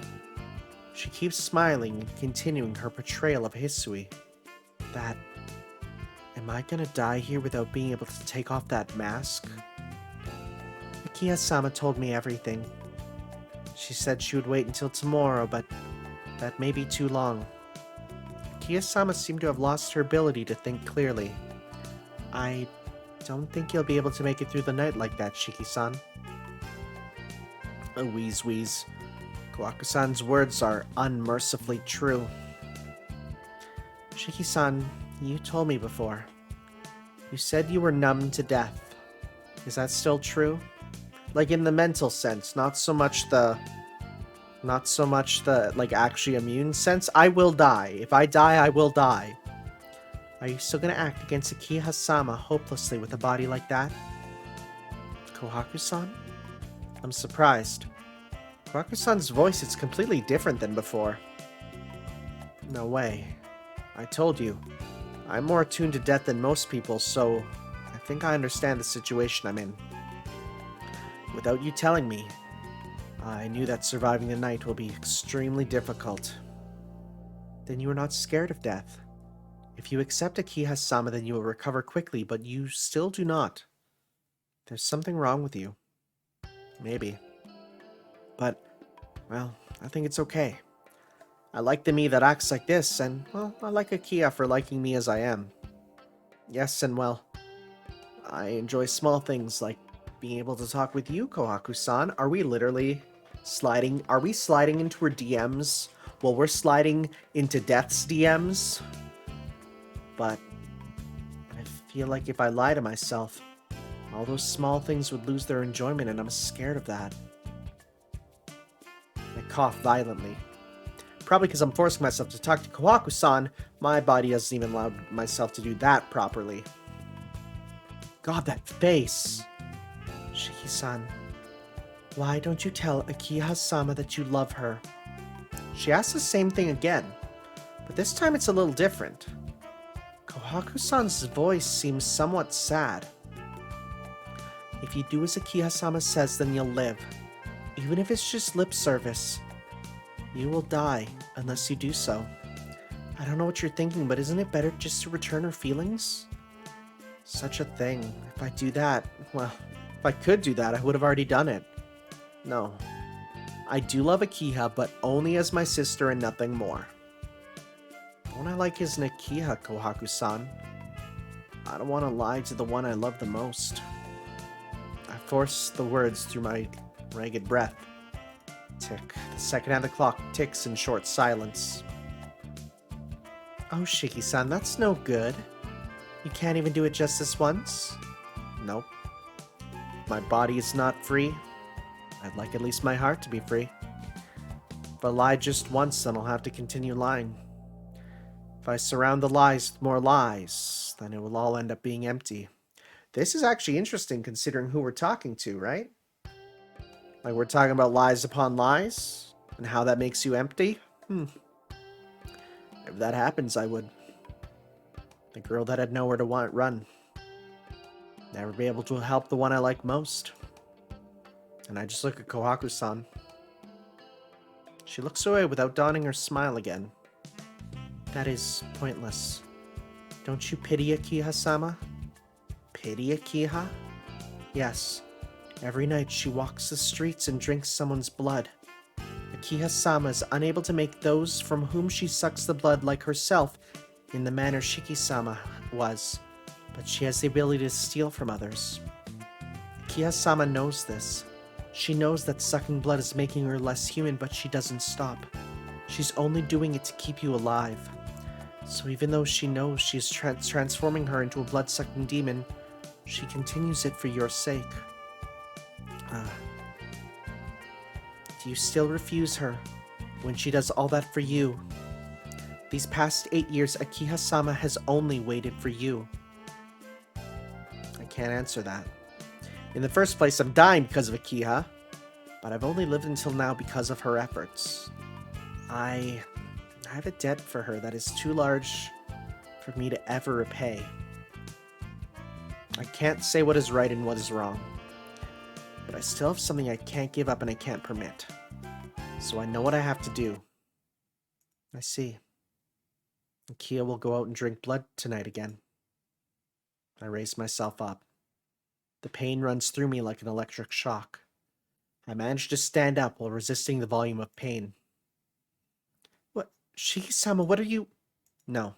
She keeps smiling and continuing her portrayal of Hisui. That... Am I gonna die here without being able to take off that mask? Akia-sama told me everything. She said she would wait until tomorrow, but that may be too long. Akia-sama seemed to have lost her ability to think clearly. I don't think you'll be able to make it through the night like that, Shiki-san. A wheeze. Kohaku-san's words are unmercifully true. Shiki-san, you told me before. You said you were numb to death. Is that still true? Like in the mental sense, not so much the like actually immune sense. I will die. If I die, I will die. Are you still gonna act against Akia-sama hopelessly with a body like that? Kohaku-san? I'm surprised. Kohaku-san's voice is completely different than before. No way. I told you. I'm more attuned to death than most people, so I think I understand the situation I'm in. Without you telling me, I knew that surviving the night will be extremely difficult. Then you are not scared of death. If you accept Akia-sama, then you will recover quickly, but you still do not. There's something wrong with you. Maybe. But, well, I think it's okay. I like the me that acts like this, and, well, I like Akia for liking me as I am. Yes, and well, I enjoy small things like being able to talk with you, Kohaku-san. Are we literally Sliding? Are we sliding into her DMs? Well, we're sliding into Death's DMs. But I feel like if I lie to myself, all those small things would lose their enjoyment, and I'm scared of that. I cough violently. Probably because I'm forcing myself to talk to Kohaku-san. My body doesn't even allow myself to do that properly. God, that face! Shiki-san, why don't you tell Akiha-sama that you love her? She asks the same thing again, but this time it's a little different. Kohaku-san's voice seems somewhat sad. If you do as Akiha-sama says, then you'll live. Even if it's just lip service. You will die unless you do so. I don't know what you're thinking, but isn't it better just to return her feelings? Such a thing. If I do that, well, if I could do that, I would have already done it. No. I do love Akiha, but only as my sister and nothing more. The one I like is Akiha, Kohaku-san. I don't want to lie to the one I love the most. I force the words through my ragged breath. Tick. The second hand of the clock ticks in short silence. Oh, Shiki-san, that's no good. You can't even do it just this once? Nope. My body is not free. I'd like at least my heart to be free. If I lie just once, then I'll have to continue lying. If I surround the lies with more lies, then it will all end up being empty. This is actually interesting considering who we're talking to, right? Like, we're talking about lies upon lies, and how that makes you empty? If that happens, I would. The girl that had nowhere to run. Never be able to help the one I like most. And I just look at Kohaku-san. She looks away without donning her smile again. That is pointless. Don't you pity Akiha-sama? Pity Akiha? Yes. Every night she walks the streets and drinks someone's blood. Akiha-sama is unable to make those from whom she sucks the blood like herself in the manner Shiki-sama was, but she has the ability to steal from others. Akiha-sama knows this. She knows that sucking blood is making her less human, but she doesn't stop. She's only doing it to keep you alive. So even though she knows she's transforming her into a blood-sucking demon, she continues it for your sake. Do you still refuse her when she does all that for you? These past 8 years, Akiha-sama has only waited for you. I can't answer that. In the first place, I'm dying because of Akiha, but I've only lived until now because of her efforts. I have a debt for her that is too large for me to ever repay. I can't say what is right and what is wrong, but I still have something I can't give up and I can't permit. So I know what I have to do. I see. Akiha will go out and drink blood tonight again. I raise myself up. The pain runs through me like an electric shock. I manage to stand up while resisting the volume of pain. What? Shiki-sama, what are you... No.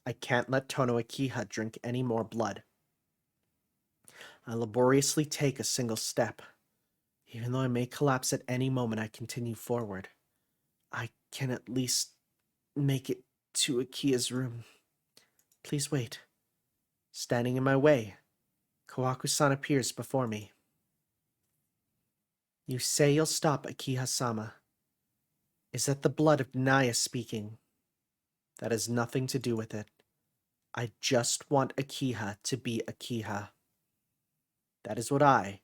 I can't let Tono Akiha drink any more blood. I laboriously take a single step. Even though I may collapse at any moment, I continue forward. I can at least make it to Akiha's room. Please wait. Standing in my way, Kohaku-san appears before me. You say you'll stop Akiha-sama. Is that the blood of Naya speaking? That has nothing to do with it. I just want Akiha to be Akiha. That is what I,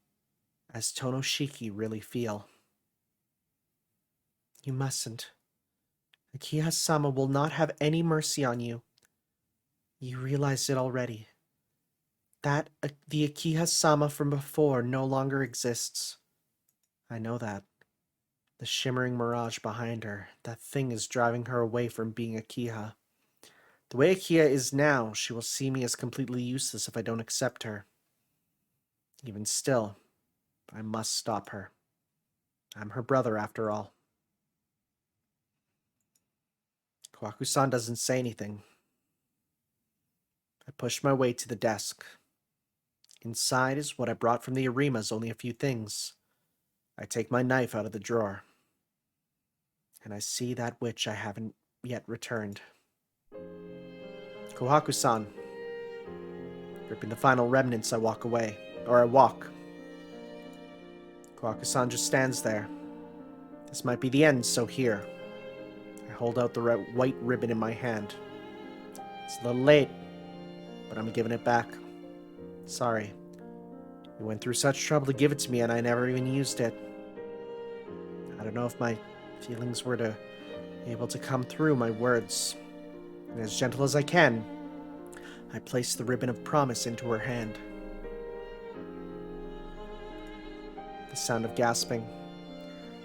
as Tonoshiki, really feel. You mustn't. Akiha-sama will not have any mercy on you. You realize it already. That the Akiha-sama from before no longer exists. I know that. The shimmering mirage behind her, that thing is driving her away from being Akiha. The way Akiha is now, she will see me as completely useless if I don't accept her. Even still, I must stop her. I'm her brother after all. Kohaku-san doesn't say anything. I push my way to the desk. Inside is what I brought from the Arimas, only a few things. I take my knife out of the drawer, and I see that which I haven't yet returned. Kohaku-san. Gripping the final remnants, I walk away. Or I walk. Kohaku-san just stands there. This might be the end, so here. I hold out the white ribbon in my hand. It's a little late, but I'm giving it back. Sorry. You went through such trouble to give it to me, and I never even used it. I don't know if my feelings were to be able to come through my words. And as gentle as I can, I place the ribbon of promise into her hand. The sound of gasping.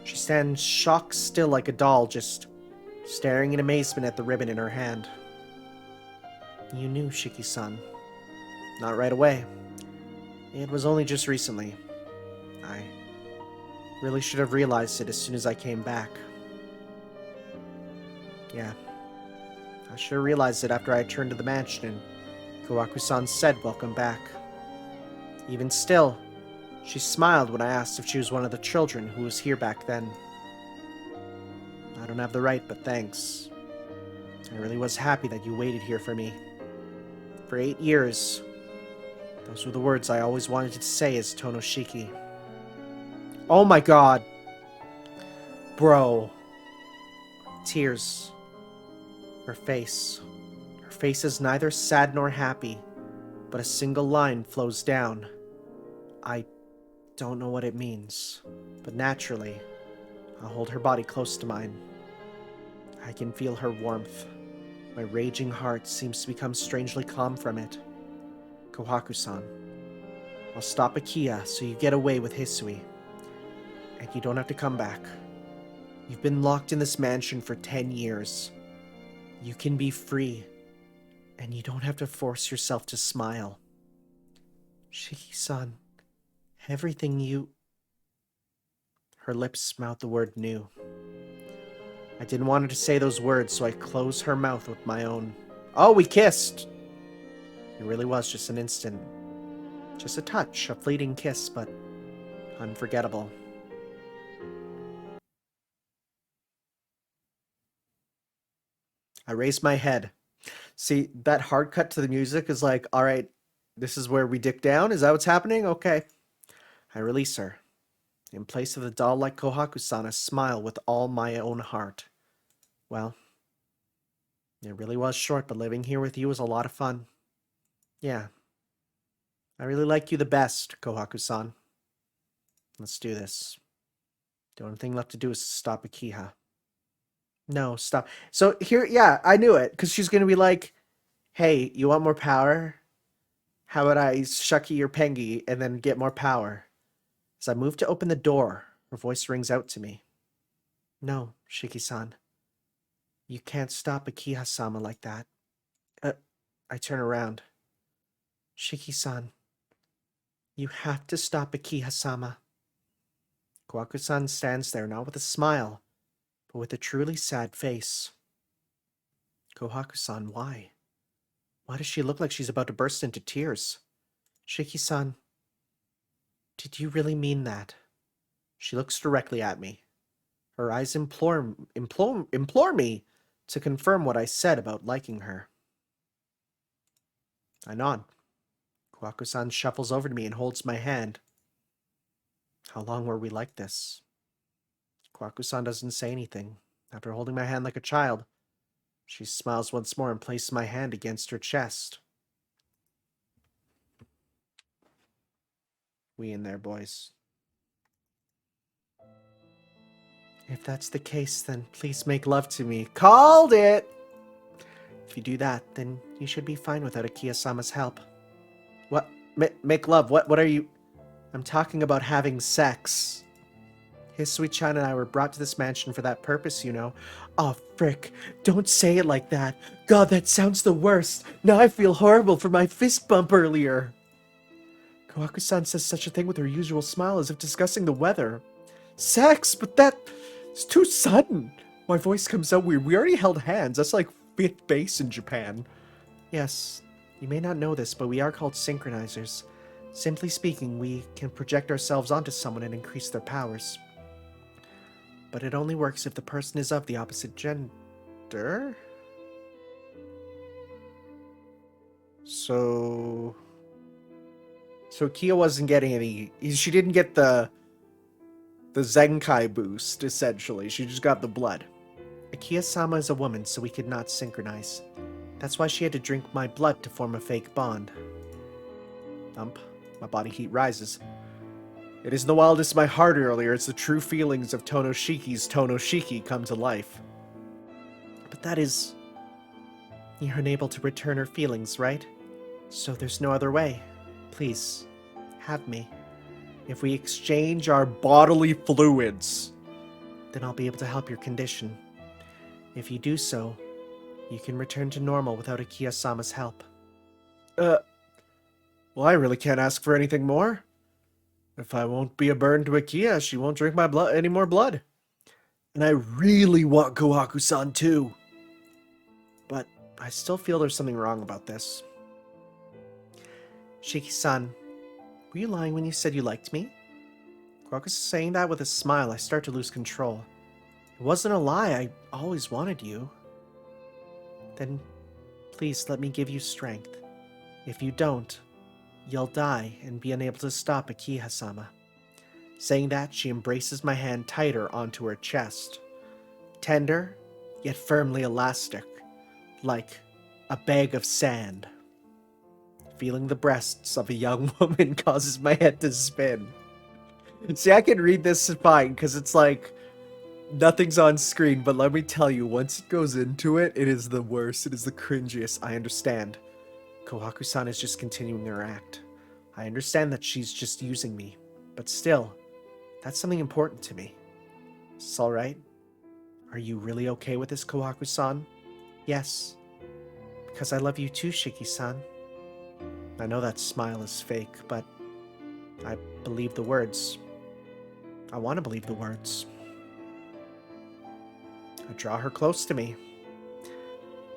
She stands shocked still like a doll, just staring in amazement at the ribbon in her hand. You knew, Shiki-san. Not right away. It was only just recently. I really should have realized it as soon as I came back. Yeah. I should have realized it after I returned to the mansion and Kohaku-san said welcome back. Even still, she smiled when I asked if she was one of the children who was here back then. I don't have the right, but thanks. I really was happy that you waited here for me. For 8 years. Those were the words I always wanted to say as Tonoshiki. Oh my god! Bro. Tears. Her face. Her face is neither sad nor happy, but a single line flows down. I don't know what it means, but naturally, I'll hold her body close to mine. I can feel her warmth. My raging heart seems to become strangely calm from it. Kohaku-san, I'll stop Akia so you get away with Hisui. And you don't have to come back. You've been locked in this mansion for 10 years. You can be free. And you don't have to force yourself to smile. Shiki-san, everything you... Her lips mouth the word new. I didn't want her to say those words, so I closed her mouth with my own. Oh, we kissed! It really was just an instant. Just a touch, a fleeting kiss, but unforgettable. I raised my head. See, that hard cut to the music is like, alright, this is where we dick down? Is that what's happening? Okay. I release her. In place of the doll-like Kohaku-san, I smile with all my own heart. Well, it really was short, but living here with you was a lot of fun. Yeah. I really like you the best, Kohaku-san. Let's do this. The only thing left to do is stop Akiha. No, stop. So here, yeah, I knew it, because she's going to be like, hey, you want more power? How about I shucky your pengi and then get more power? As I move to open the door, her voice rings out to me. No, Shiki-san. You can't stop Akiha-sama like that. I turn around. Shiki-san. You have to stop Akiha-sama. Kohaku-san stands there, not with a smile, but with a truly sad face. Kohaku-san, why? Why does she look like she's about to burst into tears? Shiki-san, did you really mean that? She looks directly at me. Her eyes implore me to confirm what I said about liking her. I nod. Kohaku-san shuffles over to me and holds my hand. How long were we like this? Kohaku-san doesn't say anything. After holding my hand like a child, she smiles once more and places my hand against her chest. We in there, boys. If that's the case, then please make love to me. Called it! If you do that, then you should be fine without Akiya-sama's help. What? Make love? What are you... I'm talking about having sex. Hisui-chan and I were brought to this mansion for that purpose, you know. Oh, frick. Don't say it like that. God, that sounds the worst. Now I feel horrible for my fist bump earlier. Kohaku-san says such a thing with her usual smile as if discussing the weather. Sex? But that's too sudden. My voice comes out weird. We already held hands. That's like 5th base in Japan. Yes, you may not know this, but we are called synchronizers. Simply speaking, we can project ourselves onto someone and increase their powers. But it only works if the person is of the opposite gender? So Kia wasn't getting any... She didn't get the Zenkai boost, essentially. She just got the blood. Akiya-sama is a woman, so we could not synchronize. That's why she had to drink my blood to form a fake bond. Thump. My body heat rises. It isn't the wildest of my heart earlier, it's the true feelings of Tonoshiki's Tonoshiki come to life. But that is... You're unable to return her feelings, right? So there's no other way. Please, have me. If we exchange our bodily fluids, then I'll be able to help your condition. If you do so, you can return to normal without Akiya-sama's help. Well, I really can't ask for anything more. If I won't be a burden to Akiya, she won't drink my blood any more blood. And I really want Kohaku-san too. But I still feel there's something wrong about this. Shiki-san, were you lying when you said you liked me? Kohaku saying that with a smile, I start to lose control. It wasn't a lie, I always wanted you. Then, please let me give you strength. If you don't, you'll die and be unable to stop Akiya-sama. Saying that, she embraces my hand tighter onto her chest. Tender, yet firmly elastic, like a bag of sand. Feeling the breasts of a young woman causes my head to spin. See, I can read this fine, because it's like, nothing's on screen, but let me tell you, once it goes into it, it is the worst. It is the cringiest. I understand. Kohaku-san is just continuing her act. I understand that she's just using me. But still, that's something important to me. Is this alright? Are you really okay with this, Kohaku-san? Yes. Because I love you too, Shiki-san. I know that smile is fake, but I believe the words. I want to believe the words. I draw her close to me.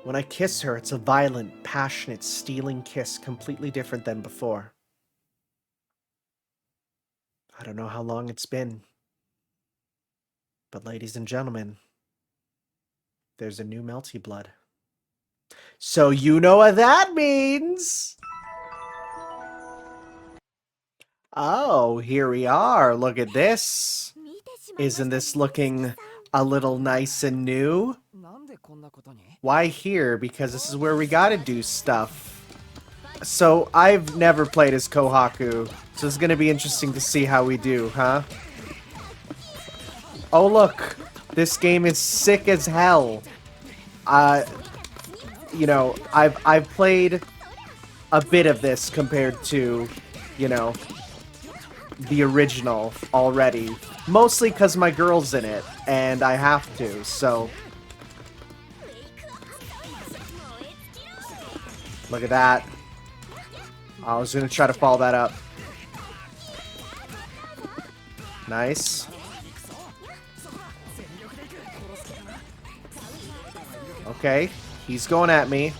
When I kiss her, it's a violent, passionate, stealing kiss, completely different than before. I don't know how long it's been. But ladies and gentlemen, there's a new Melty Blood. So you know what that means! Oh, here we are. Look at this. Isn't this looking a little nice and new? Why here? Because this is where we gotta do stuff. So, I've never played as Kohaku, so it's gonna be interesting to see how we do, huh? Oh look! This game is sick as hell. You know, I've played a bit of this compared to, you know, the original already. Mostly because my girl's in it, and I have to, so... Look at that. I was gonna try to follow that up. Nice. Okay, he's going at me.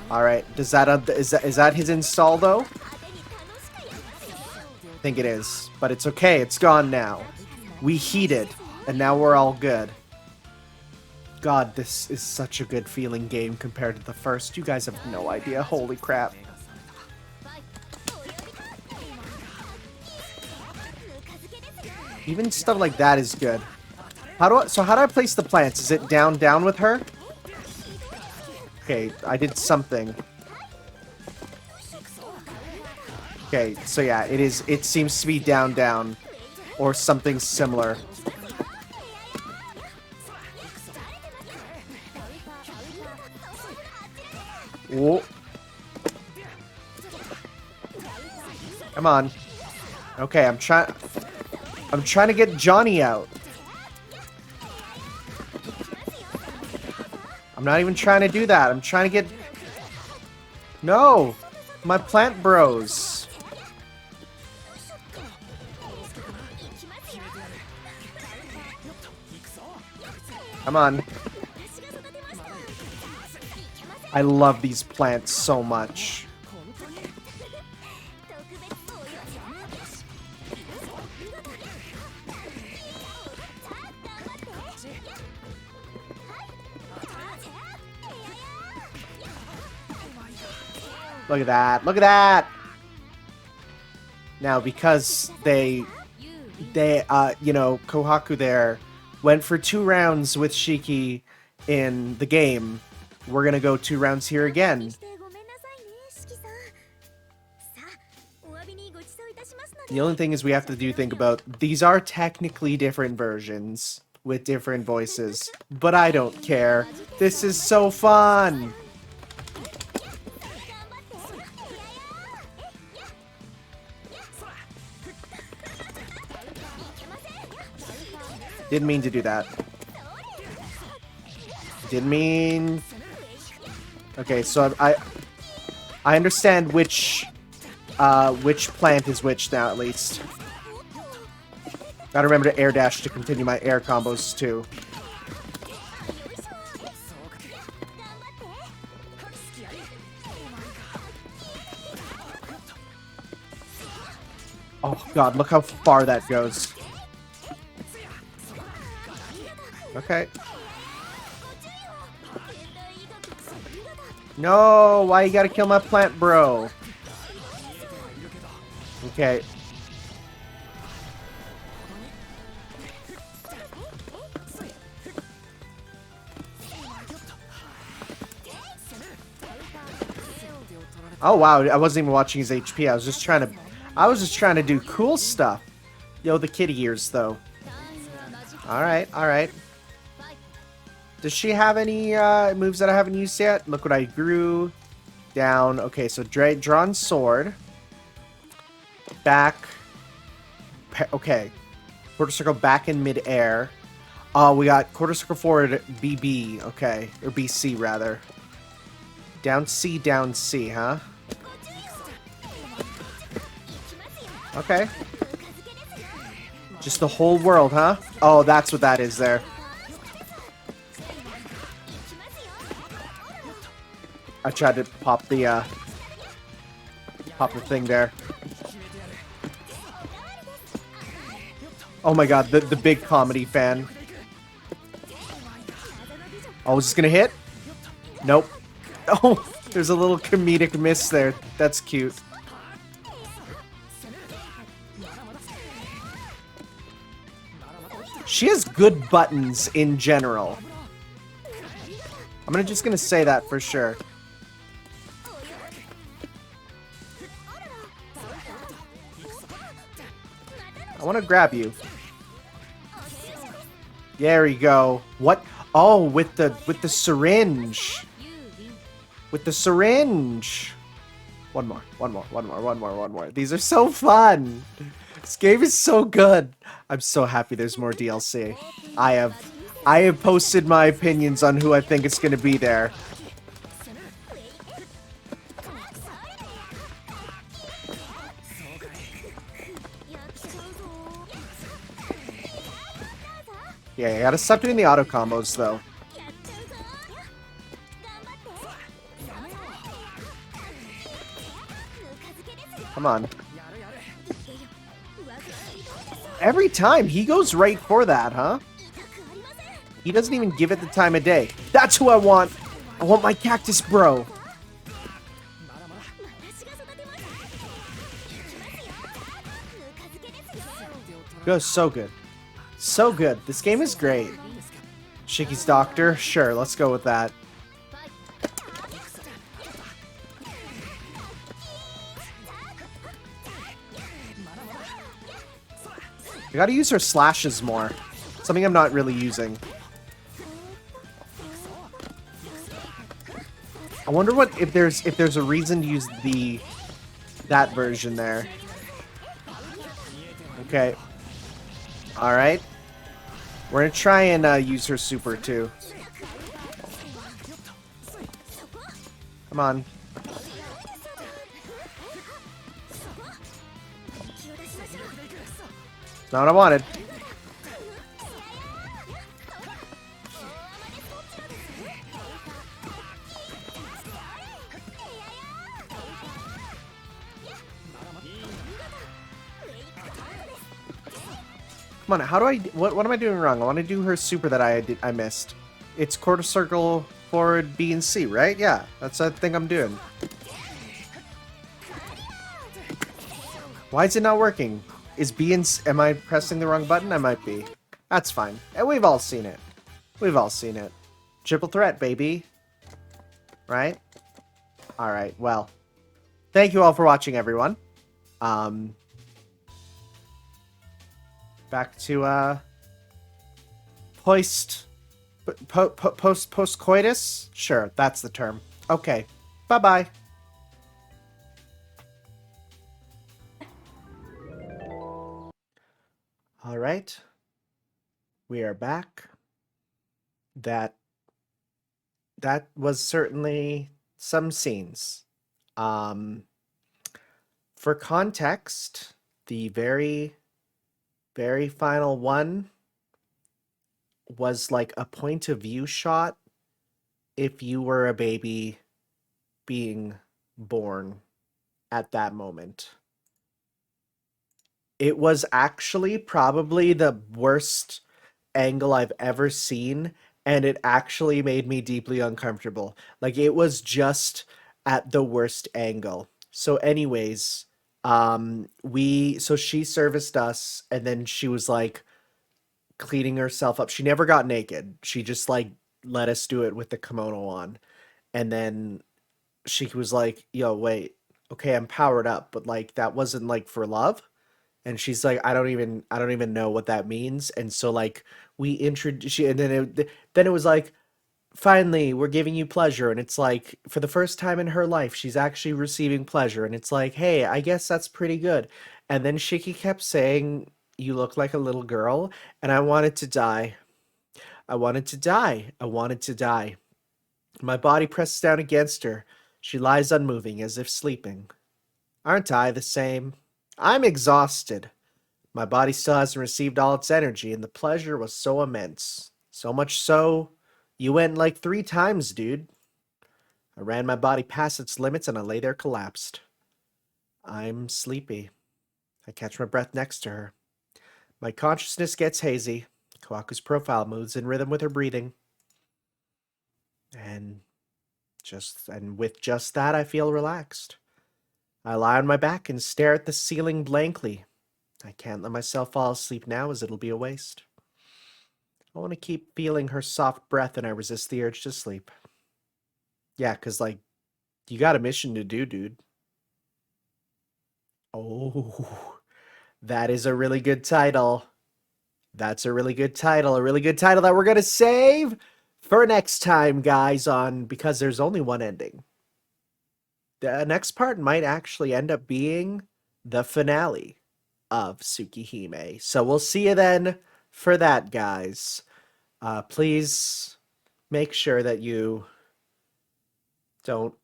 Alright, is that his install, though? I think it is, but it's okay, it's gone now. We heated, and now we're all good. God, this is such a good feeling game compared to the first. You guys have no idea, holy crap. Even stuff like that is good. How do I place the plants? Is it down with her? Okay, I did something. Okay, so yeah, it seems to be down, or something similar. Whoa. Come on. Okay, I'm trying to get Johnny out. I'm not even trying to do that. I'm trying to get... No! My plant bros. Come on. I love these plants so much. Look at that. Look at that. Now, because they, you know, Kohaku there went for 2 rounds with Shiki in the game, we're gonna go 2 rounds here again. The only thing is we have to think about, these are technically different versions with different voices, but I don't care. This is so fun! Didn't mean to do that. Didn't mean... Okay, so I understand which plant is which now, at least. Gotta remember to air dash to continue my air combos, too. Oh god, look how far that goes. Okay. No, why you gotta kill my plant, bro? Okay. Oh wow, I wasn't even watching his HP. I was just trying to do cool stuff. Yo, the kitty ears though. Alright, alright. Does she have any moves that I haven't used yet? Look what I grew. Down. Okay, so drawn sword. Back. Okay. Quarter circle back in midair. Oh, we got quarter circle forward BB. Okay. Or BC, rather. Down C, huh? Okay. Just the whole world, huh? Oh, that's what that is there. I tried to pop the thing there. Oh my god, the big comedy fan. Oh, is this gonna hit? Nope. Oh, there's a little comedic miss there. That's cute. She has good buttons in general. I'm just gonna say that for sure. I want to grab you. There we go. What? Oh, with the syringe. With the syringe. One more. These are so fun. This game is so good. I'm so happy there's more DLC. I have posted my opinions on who I think it's going to be there. Yeah, you gotta stop doing the auto combos, though. Come on. Every time, he goes right for that, huh? He doesn't even give it the time of day. That's who I want! I want my cactus bro! Goes so good. So good. This game is great. Shiki's doctor? Sure, let's go with that. I gotta use her slashes more. Something I'm not really using. I wonder what if there's a reason to use that version there. Okay. Alright. We're gonna try and use her super too. Come on. It's not what I wanted. Come on, how do I... What am I doing wrong? I want to do her super that I missed. It's quarter circle forward B and C, right? Yeah, that's the thing I'm doing. Why is it not working? Is B and am I pressing the wrong button? I might be. That's fine. And we've all seen it. We've all seen it. Triple threat, baby. Right? Alright, well. Thank you all for watching, everyone. Back to, post coitus? Sure, that's the term. Okay. Bye-bye. Alright. We are back. That was certainly some scenes. For context, the very, very final one was like a point of view shot if you were a baby being born at that moment. It was actually probably the worst angle I've ever seen, and it actually made me deeply uncomfortable. Like, it was just at the worst angle. So anyways, so she serviced us, and then she was like cleaning herself up. She never got naked. She just like let us do it with the kimono on. And then she was like, "Yo, wait. Okay, I'm powered up, but like that wasn't like for love." And she's like, I don't even know what that means. And so like we introduced, and then it was like, finally, we're giving you pleasure. And it's like, for the first time in her life, she's actually receiving pleasure. And it's like, hey, I guess that's pretty good. And then Shiki kept saying, you look like a little girl. And I wanted to die. I wanted to die. I wanted to die. My body presses down against her. She lies unmoving, as if sleeping. Aren't I the same? I'm exhausted. My body still hasn't received all its energy, and the pleasure was so immense. So much so, you went like 3 times, dude. I ran my body past its limits, and I lay there collapsed. I'm sleepy. I catch my breath next to her. My consciousness gets hazy. Kohaku's profile moves in rhythm with her breathing. And with just that, I feel relaxed. I lie on my back and stare at the ceiling blankly. I can't let myself fall asleep now, as it'll be a waste. I want to keep feeling her soft breath, and I resist the urge to sleep. Yeah, because, like, you got a mission to do, dude. Oh, that is a really good title. That's a really good title. A really good title that we're going to save for next time, guys, because there's only one ending. The next part might actually end up being the finale of Tsukihime. So we'll see you then for that, guys. Please make sure that you don't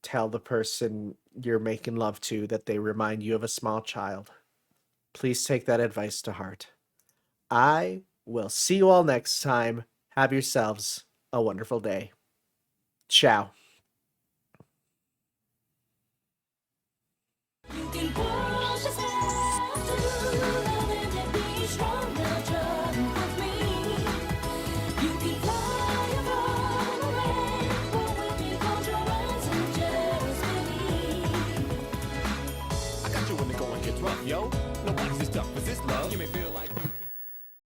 tell the person you're making love to that they remind you of a small child. Please take that advice to heart. I will see you all next time. Have yourselves a wonderful day. Ciao.